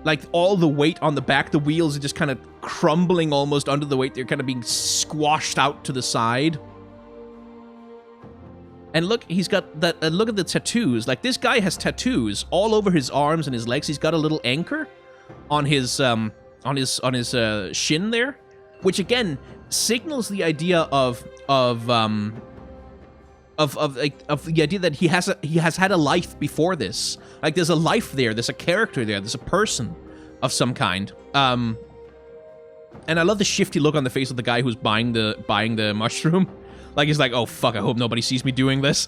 like, all the weight on the back, the wheels are just kind of crumbling almost under the weight. They're kind of being squashed out to the side. And look, he's got that... look at the tattoos. Like, this guy has tattoos all over his arms and his legs. He's got a little anchor on his shin there, which, again, signals the idea of the idea that he has had a life before this. Like, there's a life there, there's a character there, there's a person of some kind. And I love the shifty look on the face of the guy who's buying the mushroom. Like, he's like, oh fuck, I hope nobody sees me doing this.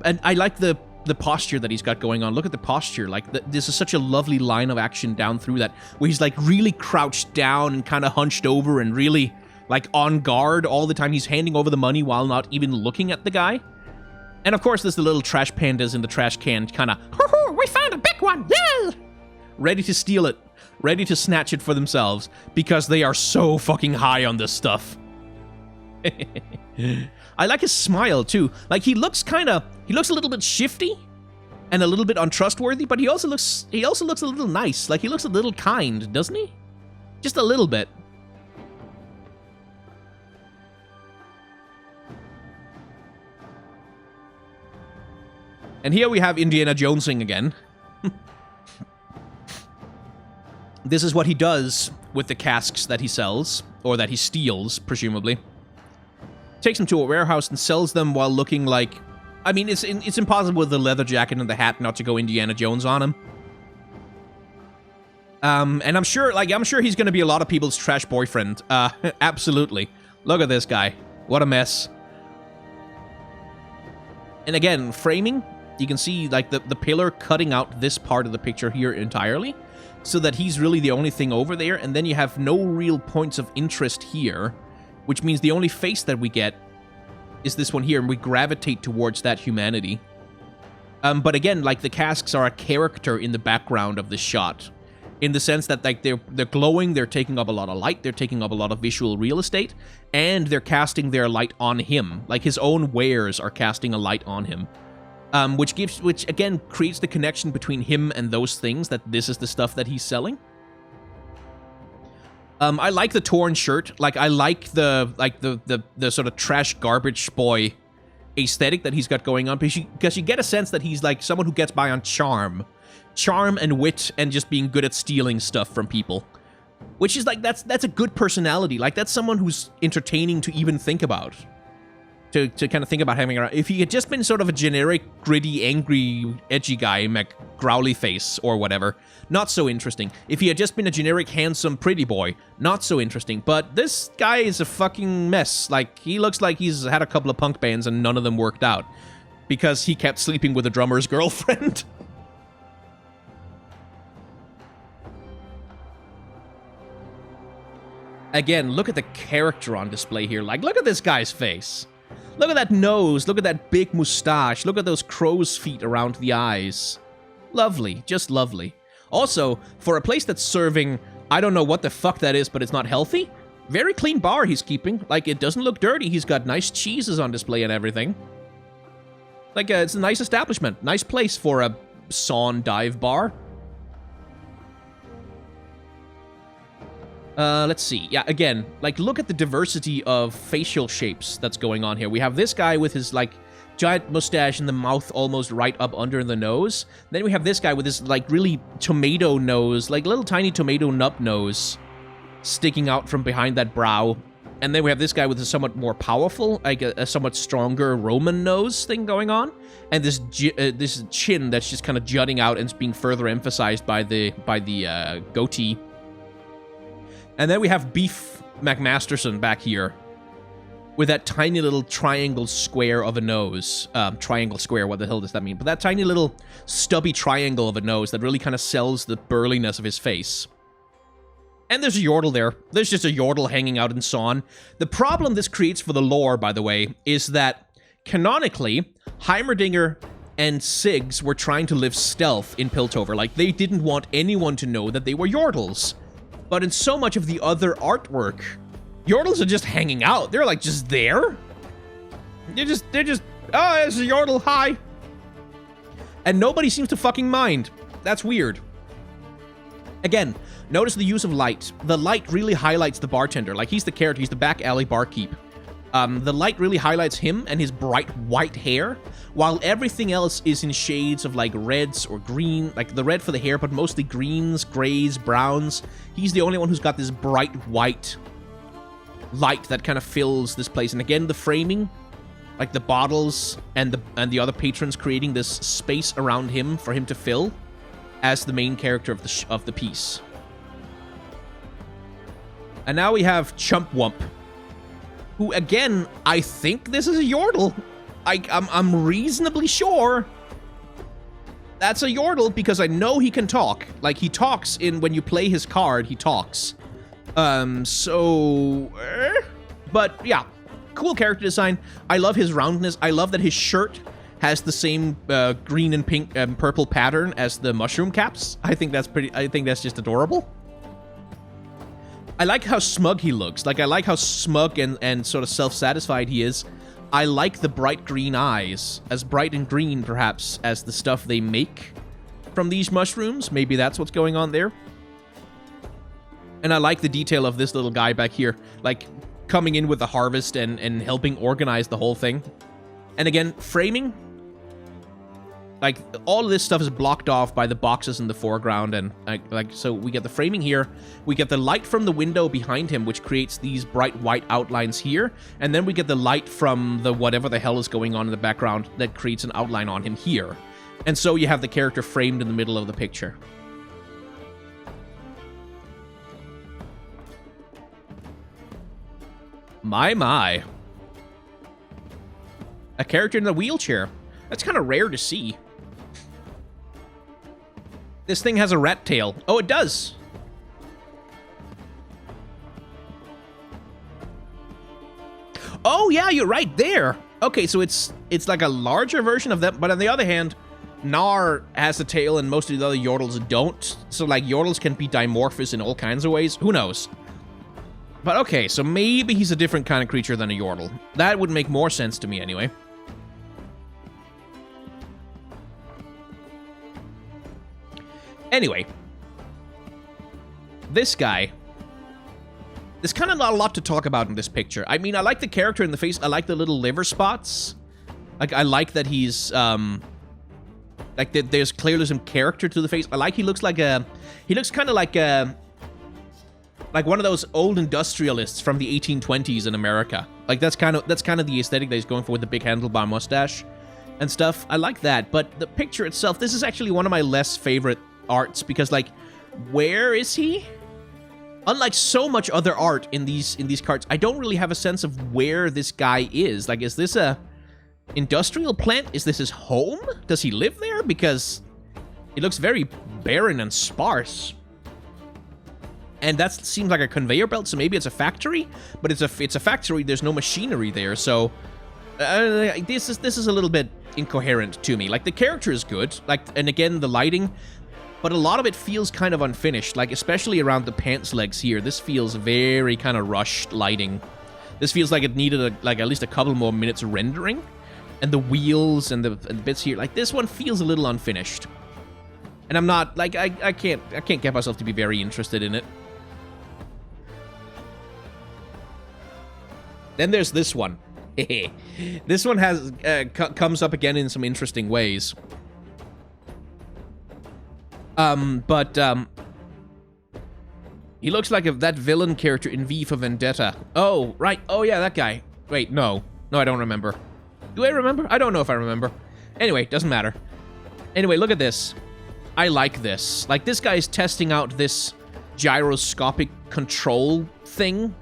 And I like the posture that he's got going on. Look at the posture. Like, this is such a lovely line of action down through that, where he's like really crouched down and kind of hunched over and really like on guard all the time. He's handing over the money while not even looking at the guy. And of course, there's the little trash pandas in the trash can, kind of, we found a big one, yeah! Ready to steal it, ready to snatch it for themselves, because they are so fucking high on this stuff. I like his smile, too. Like, he looks a little bit shifty and a little bit untrustworthy, but he also looks a little nice. Like, he looks a little kind, doesn't he? Just a little bit. And here we have Indiana Jonesing again. This is what he does with the casks that he sells, or that he steals, presumably. Takes them to a warehouse and sells them while looking like... I mean, it's impossible with the leather jacket and the hat not to go Indiana Jones on him. And I'm sure he's going to be a lot of people's trash boyfriend. Absolutely. Look at this guy. What a mess. And again, framing... You can see, like, the pillar cutting out this part of the picture here entirely, so that he's really the only thing over there, and then you have no real points of interest here, which means the only face that we get is this one here, and we gravitate towards that humanity. But again, like, the casks are a character in the background of the shot, in the sense that, like, they're glowing, they're taking up a lot of light, they're taking up a lot of visual real estate, and they're casting their light on him. Like, his own wares are casting a light on him. Which again creates the connection between him and those things, that this is the stuff that he's selling. I like the torn shirt. Like, I like the sort of trash garbage boy aesthetic that he's got going on, because you get a sense that he's like someone who gets by on charm and wit and just being good at stealing stuff from people. Which is like, that's a good personality. Like, that's someone who's entertaining to even think about. To kind of think about having around. If he had just been sort of a generic, gritty, angry, edgy guy, growly face or whatever, not so interesting. If he had just been a generic, handsome, pretty boy, not so interesting. But this guy is a fucking mess. Like, he looks like he's had a couple of punk bands and none of them worked out, because he kept sleeping with the drummer's girlfriend. Again, look at the character on display here. Like, look at this guy's face. Look at that nose, look at that big mustache, look at those crow's feet around the eyes. Lovely, just lovely. Also, for a place that's serving, I don't know what the fuck that is, but it's not healthy, very clean bar he's keeping. Like, it doesn't look dirty, he's got nice cheeses on display and everything. Like, it's a nice establishment, nice place for a sawn dive bar. Let's see. Yeah, again, like, look at the diversity of facial shapes that's going on here. We have this guy with his, like, giant mustache and the mouth almost right up under the nose. Then we have this guy with his, like, really tomato nose, like, little tiny tomato nub nose sticking out from behind that brow. And then we have this guy with a somewhat more powerful, like a somewhat stronger Roman nose thing going on. And this this chin that's just kind of jutting out and it's being further emphasized by the goatee. And then we have Beef McMasterson back here with that tiny little triangle square of a nose. Triangle square, what the hell does that mean? But that tiny little stubby triangle of a nose that really kind of sells the burliness of his face. And there's a Yordle there. There's just a Yordle hanging out in Zaun. The problem this creates for the lore, by the way, is that canonically, Heimerdinger and Siggs were trying to live stealth in Piltover. Like, they didn't want anyone to know that they were Yordles. But in so much of the other artwork, Yordles are just hanging out. They're, like, just there. They're just, oh, there's a Yordle, hi. And nobody seems to fucking mind. That's weird. Again, notice the use of light. The light really highlights the bartender. Like, he's the character. He's the back alley barkeep. The light really highlights him and his bright white hair, while everything else is in shades of, like, reds or green. Like, the red for the hair, but mostly greens, grays, browns. He's the only one who's got this bright white light that kind of fills this place. And again, the framing, like the bottles and the other patrons creating this space around him for him to fill as the main character of the piece. And now we have Chumpwump, who, again, I think this is a Yordle. I'm reasonably sure that's a Yordle because I know he can talk. Like, he talks when you play his card, he talks. But, yeah, cool character design. I love his roundness. I love that his shirt has the same green and pink and purple pattern as the mushroom caps. I think that's just adorable. I like how smug he looks. Like, I like how smug and sort of self-satisfied he is. I like the bright green eyes. As bright and green, perhaps, as the stuff they make from these mushrooms. Maybe that's what's going on there. And I like the detail of this little guy back here. Like, coming in with the harvest and helping organize the whole thing. And again, framing. Like, all of this stuff is blocked off by the boxes in the foreground, and so we get the framing here, we get the light from the window behind him, which creates these bright white outlines here, and then we get the light from the whatever the hell is going on in the background that creates an outline on him here. And so you have the character framed in the middle of the picture. My. A character in a wheelchair. That's kind of rare to see. This thing has a rat tail. Oh, it does. Oh, yeah, you're right there. Okay, so it's like a larger version of that, but on the other hand, Gnar has a tail and most of the other Yordles don't. So, like, Yordles can be dimorphous in all kinds of ways. Who knows? But okay, so maybe he's a different kind of creature than a Yordle. That would make more sense to me anyway. Anyway, this guy, there's kind of not a lot to talk about in this picture. I mean, I like the character in the face. I like the little liver spots. Like, I like that he's, like, there's clearly some character to the face. I like he looks kind of like one of those old industrialists from the 1820s in America. Like, that's kind of the aesthetic that he's going for with the big handlebar mustache and stuff. I like that, but the picture itself, this is actually one of my less favorite arts because, like, where is he? Unlike so much other art in these cards, I don't really have a sense of where this guy is. Like, is this a industrial plant? Is this his home? Does he live there? Because it looks very barren and sparse. And that seems like a conveyor belt, so maybe it's a factory, but it's a factory, there's no machinery there, so this is a little bit incoherent to me. Like, the character is good, like, and again, the lighting, but a lot of it feels kind of unfinished, like, especially around the pants legs here. This feels very kind of rushed lighting. This feels like it needed, like, at least a couple more minutes of rendering. And the wheels and the bits here, like, this one feels a little unfinished. And I'm not, like, I can't get myself to be very interested in it. Then there's this one. This one has comes up again in some interesting ways. He looks like that villain character in V for Vendetta. Oh, right. Oh, yeah, that guy. Wait, no. No, I don't remember. Do I remember? I don't know if I remember. Anyway, doesn't matter. Anyway, look at this. I like this. Like, this guy's testing out this gyroscopic control thing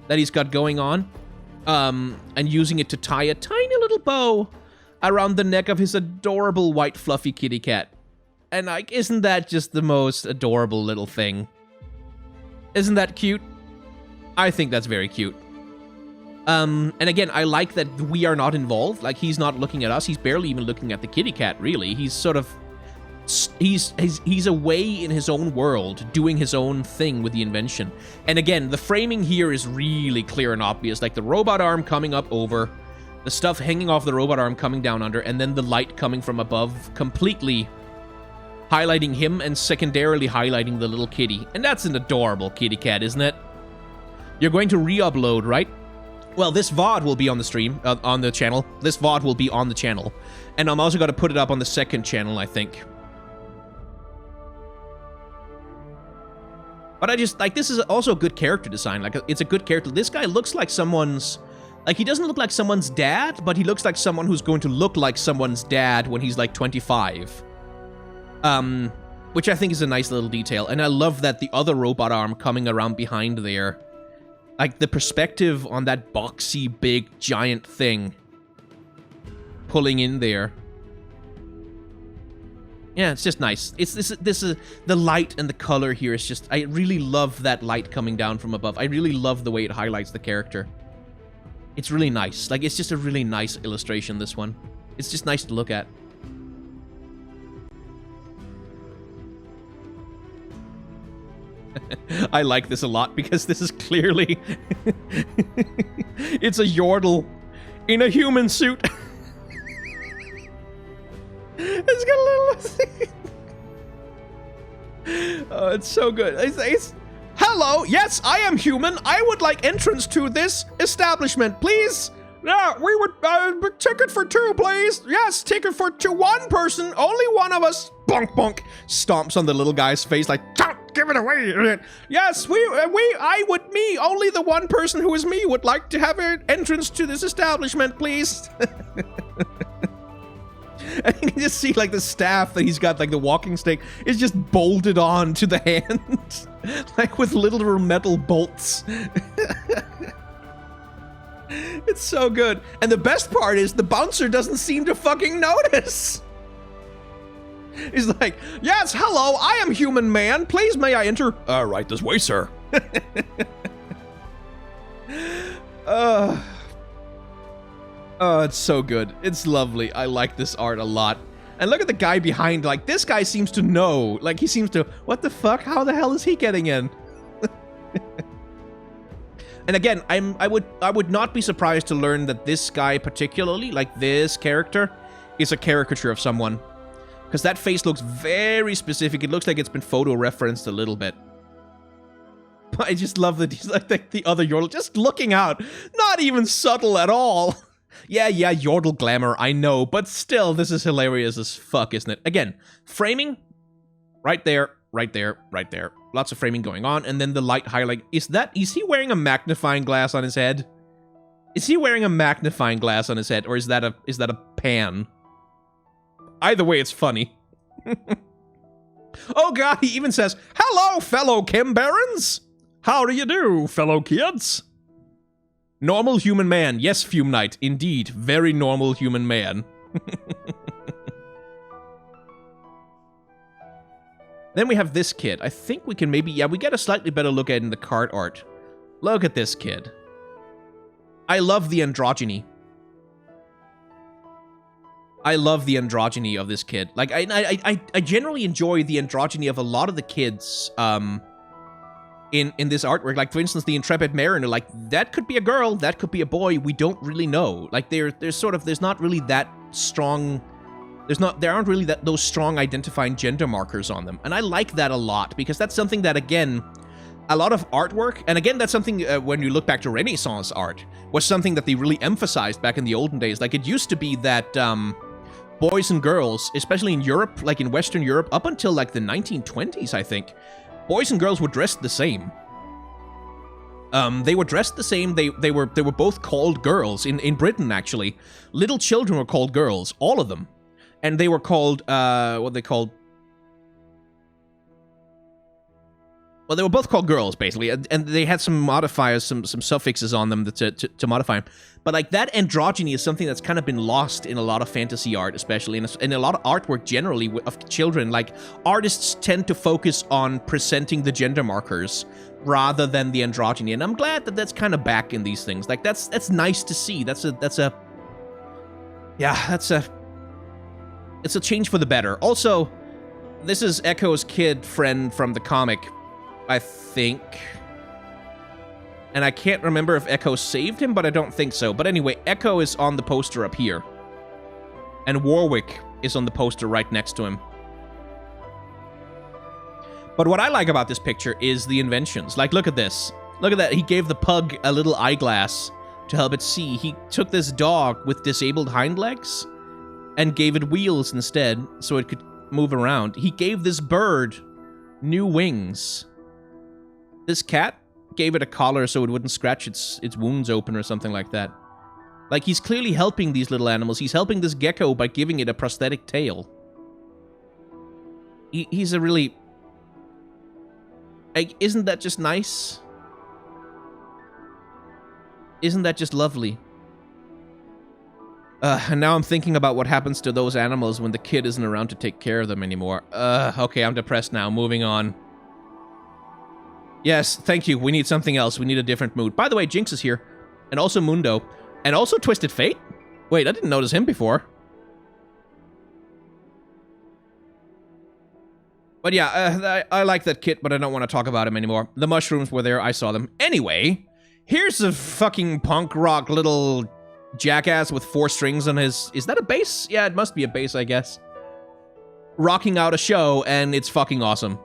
that he's got going on. And using it to tie a tiny little bow around the neck of his adorable white fluffy kitty cat. And, like, isn't that just the most adorable little thing? Isn't that cute? I think that's very cute. And again, I like that we are not involved. Like, he's not looking at us. He's barely even looking at the kitty cat, really. He's sort of... He's away in his own world, doing his own thing with the invention. And again, the framing here is really clear and obvious. Like, the robot arm coming up over, the stuff hanging off the robot arm coming down under, and then the light coming from above, completely highlighting him and secondarily highlighting the little kitty. And that's an adorable kitty cat, isn't it? You're going to re-upload, right? Well, this VOD will be on the stream, on the channel. This VOD will be on the channel. And I'm also going to put it up on the second channel, I think. But I just, like, this is also a good character design. Like, it's a good character. This guy looks like someone's... Like, he doesn't look like someone's dad, but he looks like someone who's going to look like someone's dad when he's, like, 25. Which I think is a nice little detail. And I love that the other robot arm coming around behind there. Like, the perspective on that boxy, big, giant thing pulling in there. Yeah, it's just nice. This is the light and the color here is just... I really love that light coming down from above. I really love the way it highlights the character. It's really nice. Like, it's just a really nice illustration, this one. It's just nice to look at. I like this a lot because this is clearly... It's a Yordle in a human suit. It's got a little... Oh, it's so good. It's... Hello, yes, I am human. I would like entrance to this establishment, please. Yeah, we would, ticket for two, please. Yes, ticket for two, one person, only one of us. Bonk, bonk. Stomps on the little guy's face like, don't give it away. Yes, me, only the one person who is me would like to have an entrance to this establishment, please. And you can just see, like, the staff that he's got, like, the walking stick, is just bolted on to the hand. Like, with little metal bolts. It's so good. And the best part is, the bouncer doesn't seem to fucking notice. He's like, yes, hello, I am human man. Please, may I enter? Right this way, sir. Oh, it's so good. It's lovely. I like this art a lot. And look at the guy behind. Like, this guy seems to know. Like, he seems to... What the fuck? How the hell is he getting in? And again, I would not be surprised to learn that this guy particularly, like this character, is a caricature of someone. Because that face looks very specific. It looks like it's been photo-referenced a little bit. But I just love that he's like the other Yordle just looking out. Not even subtle at all. Yeah, Yordle glamour, I know, but still, this is hilarious as fuck, isn't it? Again, framing, right there, right there, right there. Lots of framing going on, and then the light highlight. Is he wearing a magnifying glass on his head? Is he wearing a magnifying glass on his head, or is that a pan? Either way, it's funny. Oh god, he even says, hello, fellow Kim Barons! How do you do, fellow kids? Normal human man. Yes, Fume Knight. Indeed. Very normal human man. Then we have this kid. I think we can maybe... Yeah, we get a slightly better look at it in the card art. Look at this kid. I love the androgyny. I love the androgyny of this kid. Like, I generally enjoy the androgyny of a lot of the kids, in this artwork. Like, for instance, the Intrepid Mariner, like, that could be a girl, that could be a boy, we don't really know. Like, there's not really that strong, there aren't really those strong identifying gender markers on them. And I like that a lot, because that's something that, again, a lot of artwork, and again, that's something, when you look back to Renaissance art, was something that they really emphasized back in the olden days. Like, it used to be that, boys and girls, especially in Europe, like in Western Europe, up until, like, the 1920s, I think, boys and girls were dressed the same. They were dressed the same. They were both called girls in Britain, actually. Little children were called girls, all of them. And they were called, what they called? Well, they were both called girls, basically, and they had some modifiers, some suffixes on them to modify them. But, like, that androgyny is something that's kind of been lost in a lot of fantasy art, especially, in a lot of artwork generally of children. Like, artists tend to focus on presenting the gender markers rather than the androgyny, and I'm glad that that's kind of back in these things. Like, that's nice to see. It's a change for the better. Also, this is Echo's kid friend from the comic, I think. And I can't remember if Echo saved him, but I don't think so. But anyway, Echo is on the poster up here. And Warwick is on the poster right next to him. But what I like about this picture is the inventions. Like, look at this. Look at that. He gave the pug a little eyeglass to help it see. He took this dog with disabled hind legs and gave it wheels instead so it could move around. He gave this bird new wings. This cat gave it a collar so it wouldn't scratch its wounds open or something like that. Like, he's clearly helping these little animals. He's helping this gecko by giving it a prosthetic tail. He's a really... Like, isn't that just nice? Isn't that just lovely? And now I'm thinking about what happens to those animals when the kid isn't around to take care of them anymore. Okay, I'm depressed now. Moving on. Yes, thank you. We need something else. We need a different mood. By the way, Jinx is here. And also Mundo. And also Twisted Fate? Wait, I didn't notice him before. But yeah, I like that kit, but I don't want to talk about him anymore. The mushrooms were there. I saw them. Anyway, here's a fucking punk rock little jackass with 4 strings on his... Is that a bass? Yeah, it must be a bass, I guess. Rocking out a show, and it's fucking awesome.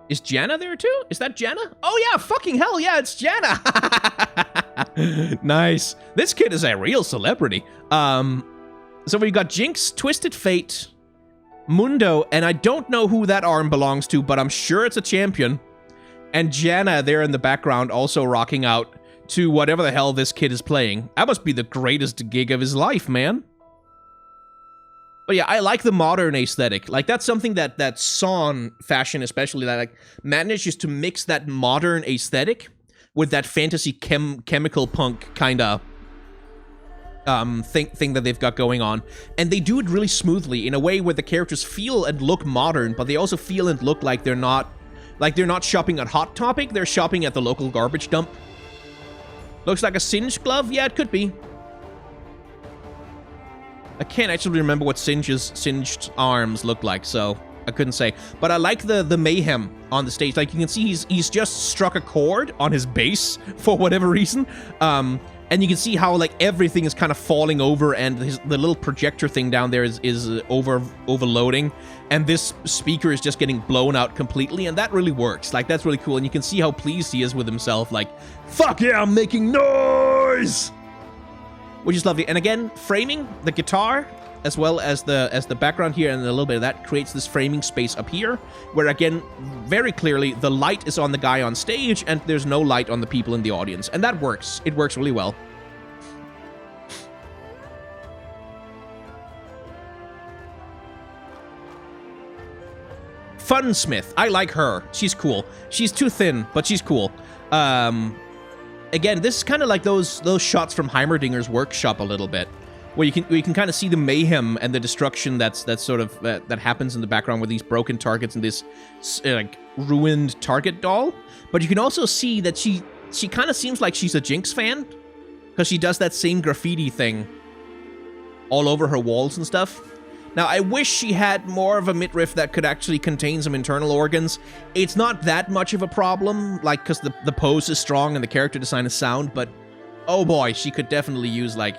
Is Janna there too? Is that Janna? Oh yeah, fucking hell yeah, it's Janna! Nice. This kid is a real celebrity. So we got Jinx, Twisted Fate, Mundo, and I don't know who that arm belongs to, but I'm sure it's a champion. And Janna there in the background also rocking out to whatever the hell this kid is playing. That must be the greatest gig of his life, man. But yeah, I like the modern aesthetic. Like, that's something that Zaun fashion especially, that like manages to mix that modern aesthetic with that fantasy chemical punk kind of thing that they've got going on. And they do it really smoothly in a way where the characters feel and look modern, but they also feel and look like they're not shopping at Hot Topic, they're shopping at the local garbage dump. Looks like a singed glove? Yeah, it could be. I can't actually remember what Singe's singed arms look like, so I couldn't say. But I like the mayhem on the stage. Like, you can see he's just struck a chord on his bass for whatever reason. And you can see how, like, everything is kind of falling over, and the little projector thing down there is overloading. And this speaker is just getting blown out completely, and that really works. Like, that's really cool. And you can see how pleased he is with himself. Like, fuck yeah, I'm making noise! Which is lovely. And again, framing the guitar as well as the background here and a little bit of that creates this framing space up here where, again, very clearly the light is on the guy on stage and there's no light on the people in the audience. And that works. It works really well. Funsmith. I like her. She's cool. She's too thin, but she's cool. Again, this is kind of like those shots from Heimerdinger's workshop a little bit, where you can kind of see the mayhem and the destruction that happens in the background with these broken targets and this like ruined target doll. But you can also see that she kind of seems like she's a Jinx fan, because she does that same graffiti thing all over her walls and stuff. Now, I wish she had more of a midriff that could actually contain some internal organs. It's not that much of a problem, like, because the pose is strong and the character design is sound, but oh boy, she could definitely use, like,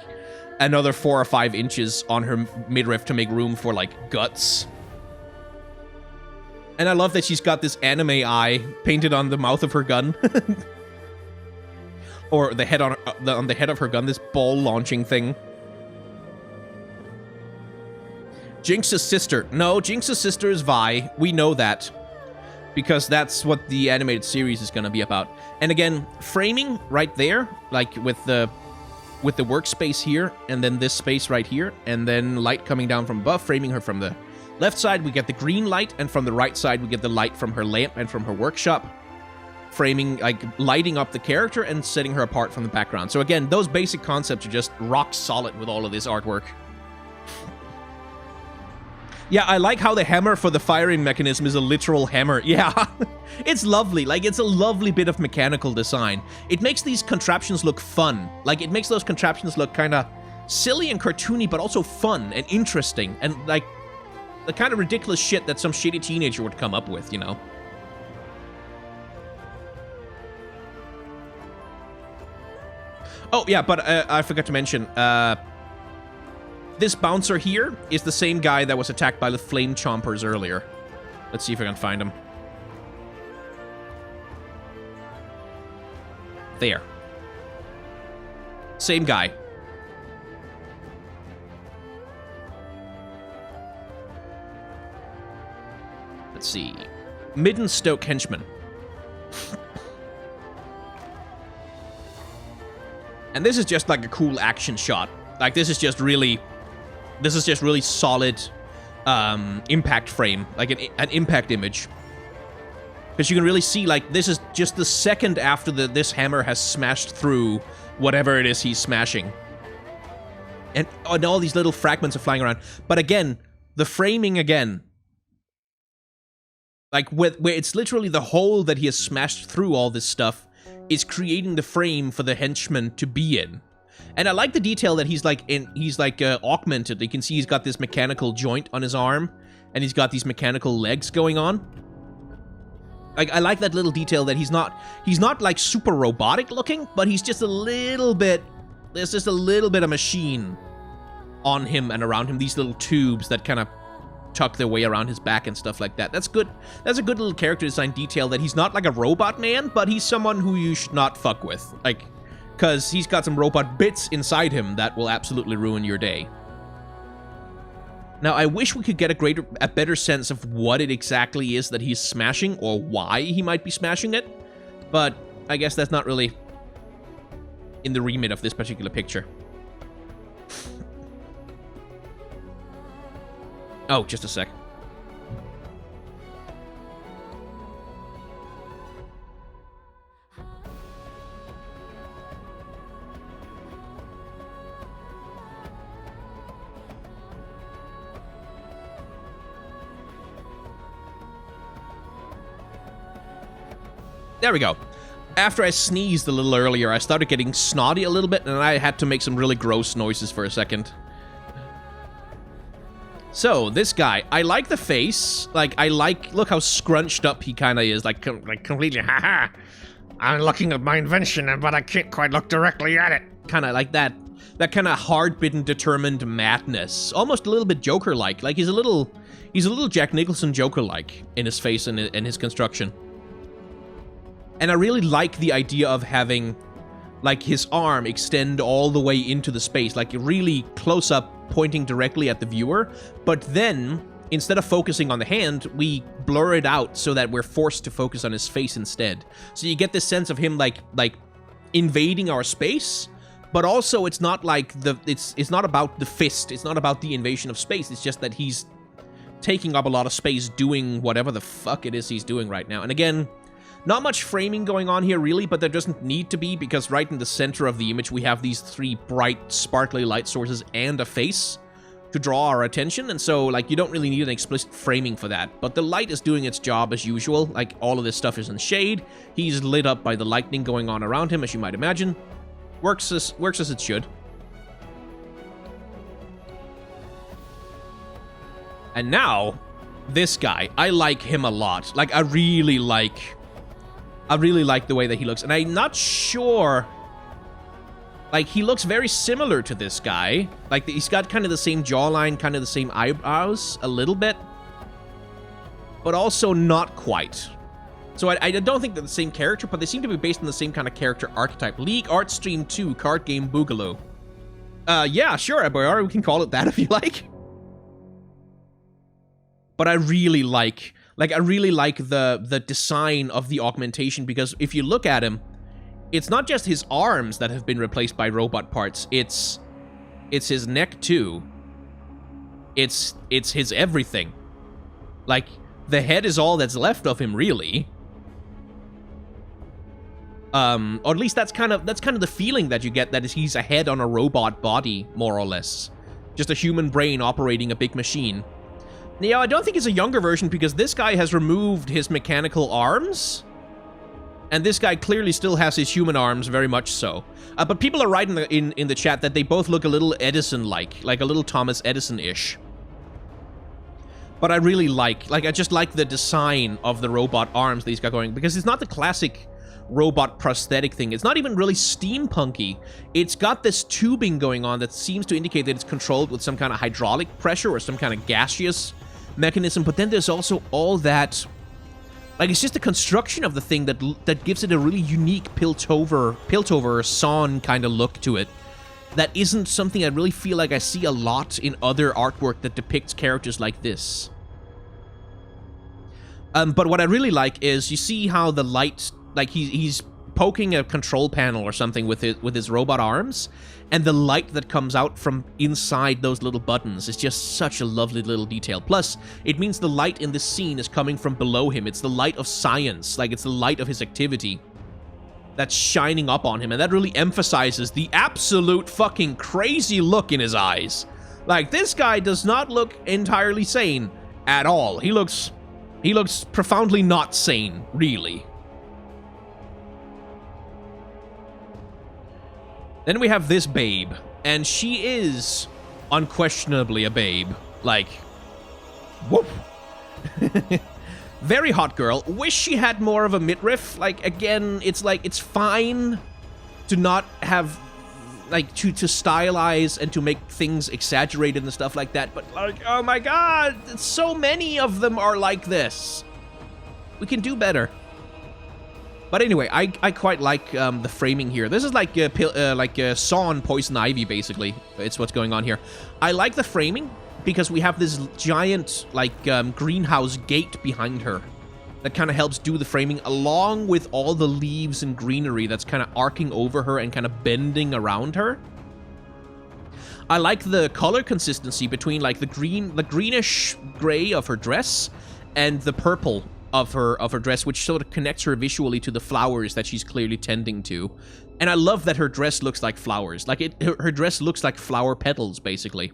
another 4 or 5 inches on her midriff to make room for, like, guts. And I love that she's got this anime eye painted on the mouth of her gun. Or the head on the head of her gun, this ball launching thing. Jinx's sister. No, Jinx's sister is Vi. We know that. because that's what the animated series is going to be about. And again, framing right there, like with the workspace here, and then this space right here, and then light coming down from above, framing her from the left side, we get the green light, and from the right side, we get the light from her lamp and from her workshop, framing, like, lighting up the character and setting her apart from the background. So again, those basic concepts are just rock solid with all of this artwork. Yeah, I like how the hammer for the firing mechanism is a literal hammer. Yeah, it's lovely. Like, it's a lovely bit of mechanical design. It makes these contraptions look fun. Like, it makes those contraptions look kind of silly and cartoony, but also fun and interesting. And, like, the kind of ridiculous shit that some shitty teenager would come up with, you know? Oh, yeah, but I forgot to mention, this bouncer here is the same guy that was attacked by the flame chompers earlier. Let's see if I can find him. There. Same guy. Let's see. Middenstoke henchman. And this is just like a cool action shot. Like, this is just really solid impact frame, like an impact image. Because you can really see, like, this is just the second after this hammer has smashed through whatever it is he's smashing. And all these little fragments are flying around. But again, the framing again. Like, where it's literally the hole that he has smashed through all this stuff is creating the frame for the henchman to be in. And I like the detail that he's augmented. You can see he's got this mechanical joint on his arm, and he's got these mechanical legs going on. Like, I like that little detail that he's not like super robotic looking, but he's just a little bit, there's just a little bit of machine on him and around him. These little tubes that kind of tuck their way around his back and stuff like that. That's good. That's a good little character design detail that he's not like a robot man, but he's someone who you should not fuck with. Like, because he's got some robot bits inside him that will absolutely ruin your day. Now, I wish we could get a better sense of what it exactly is that he's smashing or why he might be smashing it, but I guess that's not really in the remit of this particular picture. Oh, just a sec. There we go. After I sneezed a little earlier, I started getting snotty a little bit, and I had to make some really gross noises for a second. So, this guy, I like the face. Like, look how scrunched up he kind of is. Like completely, haha. I'm looking at my invention, but I can't quite look directly at it. Kind of like that kind of hard-bitten, determined madness. Almost a little bit Joker-like. Like, he's a little Jack Nicholson Joker-like in his face and in his construction. And I really like the idea of having, like, his arm extend all the way into the space, like, really close up, pointing directly at the viewer. But then, instead of focusing on the hand, we blur it out so that we're forced to focus on his face instead. So you get this sense of him, like invading our space, but also it's not like it's not about the fist, it's not about the invasion of space, it's just that he's taking up a lot of space doing whatever the fuck it is he's doing right now. And again, not much framing going on here, really, but there doesn't need to be, because right in the center of the image, we have these three bright, sparkly light sources and a face to draw our attention, and so, like, you don't really need an explicit framing for that. But the light is doing its job as usual. Like, all of this stuff is in shade. He's lit up by the lightning going on around him, as you might imagine. Works as it should. And now, this guy, I like him a lot. Like, I really like the way that he looks. And I'm not sure... Like, he looks very similar to this guy. Like, he's got kind of the same jawline, kind of the same eyebrows, a little bit. But also not quite. So I don't think they're the same character, but they seem to be based on the same kind of character archetype. League Art Stream 2, Card Game Boogaloo. Yeah, sure, we can call it that if you like. But I really like Like, I really like the design of the augmentation, because if you look at him, it's not just his arms that have been replaced by robot parts. It's his neck too. It's his everything. Like, the head is all that's left of him, really. Or at least that's kind of the feeling that you get, that he's a head on a robot body, more or less. Just a human brain operating a big machine. Now, I don't think it's a younger version, because this guy has removed his mechanical arms. And this guy clearly still has his human arms, very much so. But people are writing in the chat that they both look a little Edison-like a little Thomas Edison-ish. But I really I just like the design of the robot arms that he's got going, because it's not the classic robot prosthetic thing. It's not even really steampunky. It's got this tubing going on that seems to indicate that it's controlled with some kind of hydraulic pressure or some kind of gaseous mechanism. But then there's also all that, like, it's just the construction of the thing that gives it a really unique Piltover Zaun kind of look to it. That isn't something I really feel like I see a lot in other artwork that depicts characters like this. But what I really like is, you see how the light, like, he's poking a control panel or something with his robot arms, and the light that comes out from inside those little buttons is just such a lovely little detail. Plus, it means the light in this scene is coming from below him. It's the light of science, like, it's the light of his activity that's shining up on him, and that really emphasizes the absolute fucking crazy look in his eyes. Like, this guy does not look entirely sane at all. He looks profoundly not sane, really. Then we have this babe, and she is unquestionably a babe. Like, whoop. Very hot girl. Wish she had more of a midriff. Like, again, it's like, it's fine to not have, like, to stylize and to make things exaggerated and stuff like that, but, like, oh my god, so many of them are like this. We can do better. But anyway, I quite like the framing here. This is like Zaun Poison Ivy, basically. It's what's going on here. I like the framing because we have this giant, like, greenhouse gate behind her that kind of helps do the framing, along with all the leaves and greenery that's kind of arcing over her and kind of bending around her. I like the color consistency between, like, the greenish gray of her dress and the purple of her dress, which sort of connects her visually to the flowers that she's clearly tending to. And I love that her dress looks like flowers. Like, her dress looks like flower petals, basically.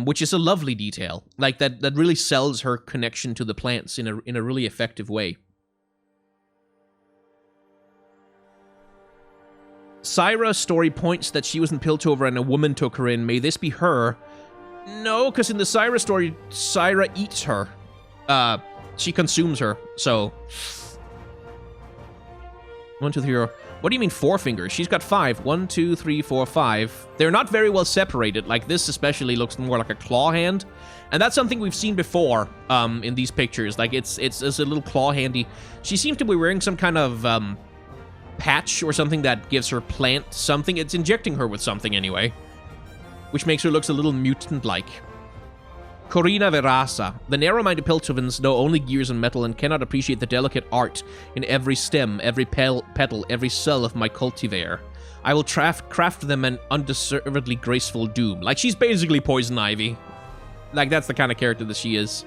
Which is a lovely detail. Like, that really sells her connection to the plants in a really effective way. Syra's story points that she was in Piltover and a woman took her in. May this be her? No, because in the Syra story, Syra eats her. She consumes her, so... 1, 2, 3, 4... What do you mean 4 fingers? She's got 5. 1, 2, 3, 4, 5. They're not very well separated. Like, this especially looks more like a claw hand. And that's something we've seen before in these pictures. Like, it's a little claw handy. She seems to be wearing some kind of patch or something that gives her plant something. It's injecting her with something anyway, which makes her look a little mutant-like. Corina Verasa. The narrow-minded Piltovans know only gears and metal and cannot appreciate the delicate art in every stem, every petal, every cell of my cultivar. I will craft them an undeservedly graceful doom. Like, she's basically Poison Ivy. Like, that's the kind of character that she is.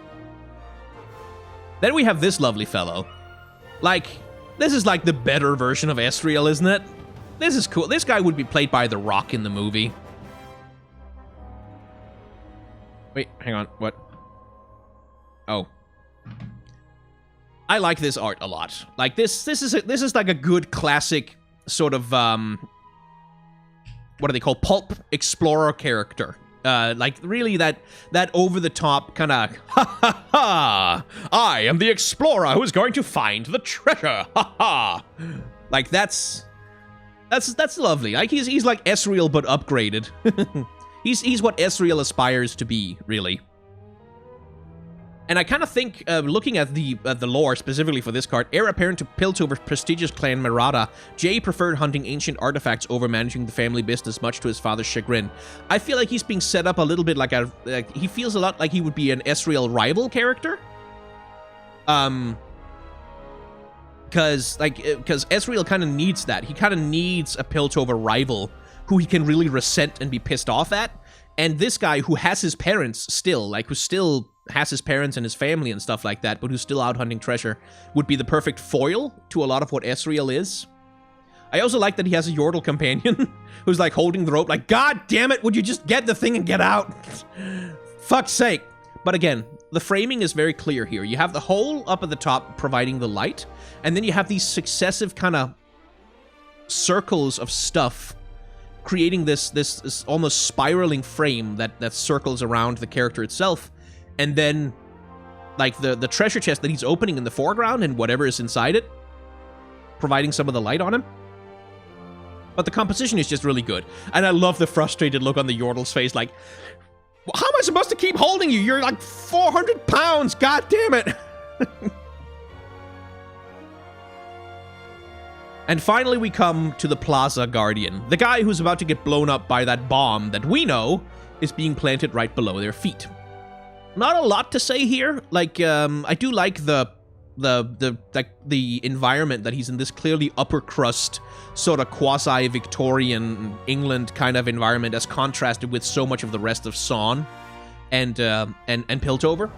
Then we have this lovely fellow. Like, this is like the better version of Ezreal, isn't it? This is cool. This guy would be played by The Rock in the movie. Wait, hang on, what? Oh. I like this art a lot. Like, this is like a good classic sort of, what do they call, pulp explorer character. Like, really that over-the-top kind of, ha ha ha, I am the explorer who is going to find the treasure, ha ha. Like, that's lovely. Like, he's like Ezreal, but upgraded. He's what Ezreal aspires to be, really. And I kind of think, looking at the lore specifically for this card, heir apparent to Piltover's prestigious clan Mirada, Jay preferred hunting ancient artifacts over managing the family business, much to his father's chagrin. I feel like he's being set up a little bit like he feels a lot like he would be an Ezreal rival character. Because Ezreal kind of needs that. He kind of needs a Piltover rival who he can really resent and be pissed off at. And this guy who has his parents still, like, who still has his parents and his family and stuff like that, but who's still out hunting treasure, would be the perfect foil to a lot of what Ezreal is. I also like that he has a Yordle companion who's, like, holding the rope, like, God damn it, would you just get the thing and get out? Fuck's sake. But again, the framing is very clear here. You have the hole up at the top providing the light, and then you have these successive kind of circles of stuff creating this almost spiraling frame that circles around the character itself. And then, like, the treasure chest that he's opening in the foreground and whatever is inside it, providing some of the light on him. But the composition is just really good. And I love the frustrated look on the Yordle's face, like, how am I supposed to keep holding you? You're like 400 pounds, god damn it! And finally we come to the Plaza Guardian, the guy who's about to get blown up by that bomb that we know is being planted right below their feet. Not a lot to say here. Like, I do like the environment that he's in, this clearly upper crust, sort of quasi-Victorian England kind of environment, as contrasted with so much of the rest of Zaun and Piltover.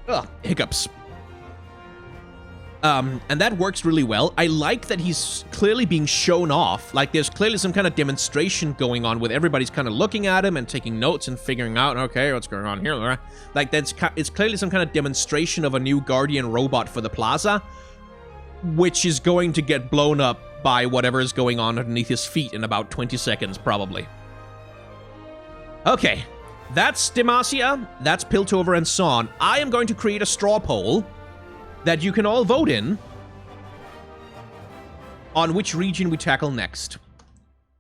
Ugh, hiccups. And that works really well. I like that he's clearly being shown off. Like, there's clearly some kind of demonstration going on with everybody's kind of looking at him and taking notes and figuring out, okay, what's going on here? Like, it's clearly some kind of demonstration of a new Guardian robot for the Plaza, which is going to get blown up by whatever is going on underneath his feet in about 20 seconds, probably. Okay, that's Demacia, that's Piltover and Zaun. I am going to create a straw poll that you can all vote in on which region we tackle next.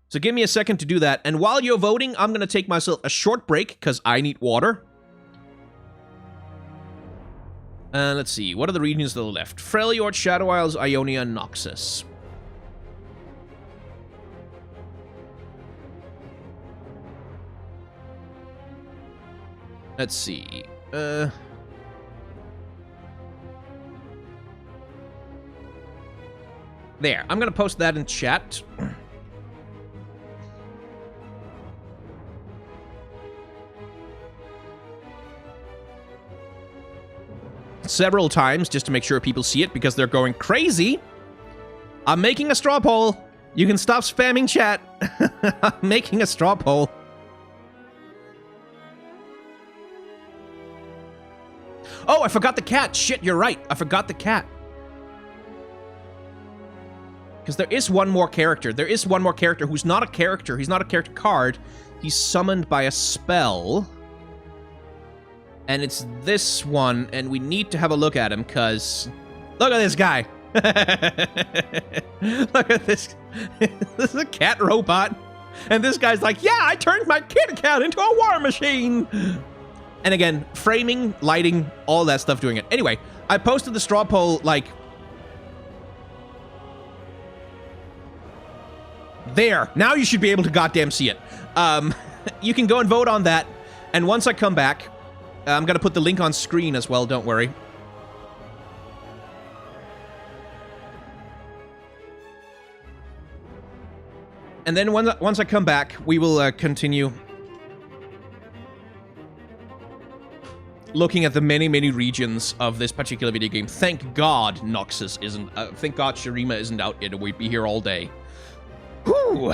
So give me a second to do that. And while you're voting, I'm going to take myself a short break because I need water. Let's see. What are the regions that are left? Freljord, Shadow Isles, Ionia, and Noxus. Let's see. There, I'm gonna post that in chat. Several times, just to make sure people see it, because they're going crazy. I'm making a straw poll. You can stop spamming chat. I'm making a straw poll. Oh, I forgot the cat. Shit, you're right. I forgot the cat. Because there is one more character. There is one more character who's not a character. He's not a character card. He's summoned by a spell. And it's this one, and we need to have a look at him, because... Look at this guy! Look at this. This is a cat robot. And this guy's like, yeah, I turned my kitty cat into a war machine! And again, framing, lighting, all that stuff doing it. Anyway, I posted the straw poll, like... There. Now you should be able to goddamn see it. You can go and vote on that. And once I come back, I'm going to put the link on screen as well, don't worry. And then once I come back, we will continue looking at the many, many regions of this particular video game. Thank God Noxus isn't... thank God Shurima isn't out yet. We'd be here all day. Whew.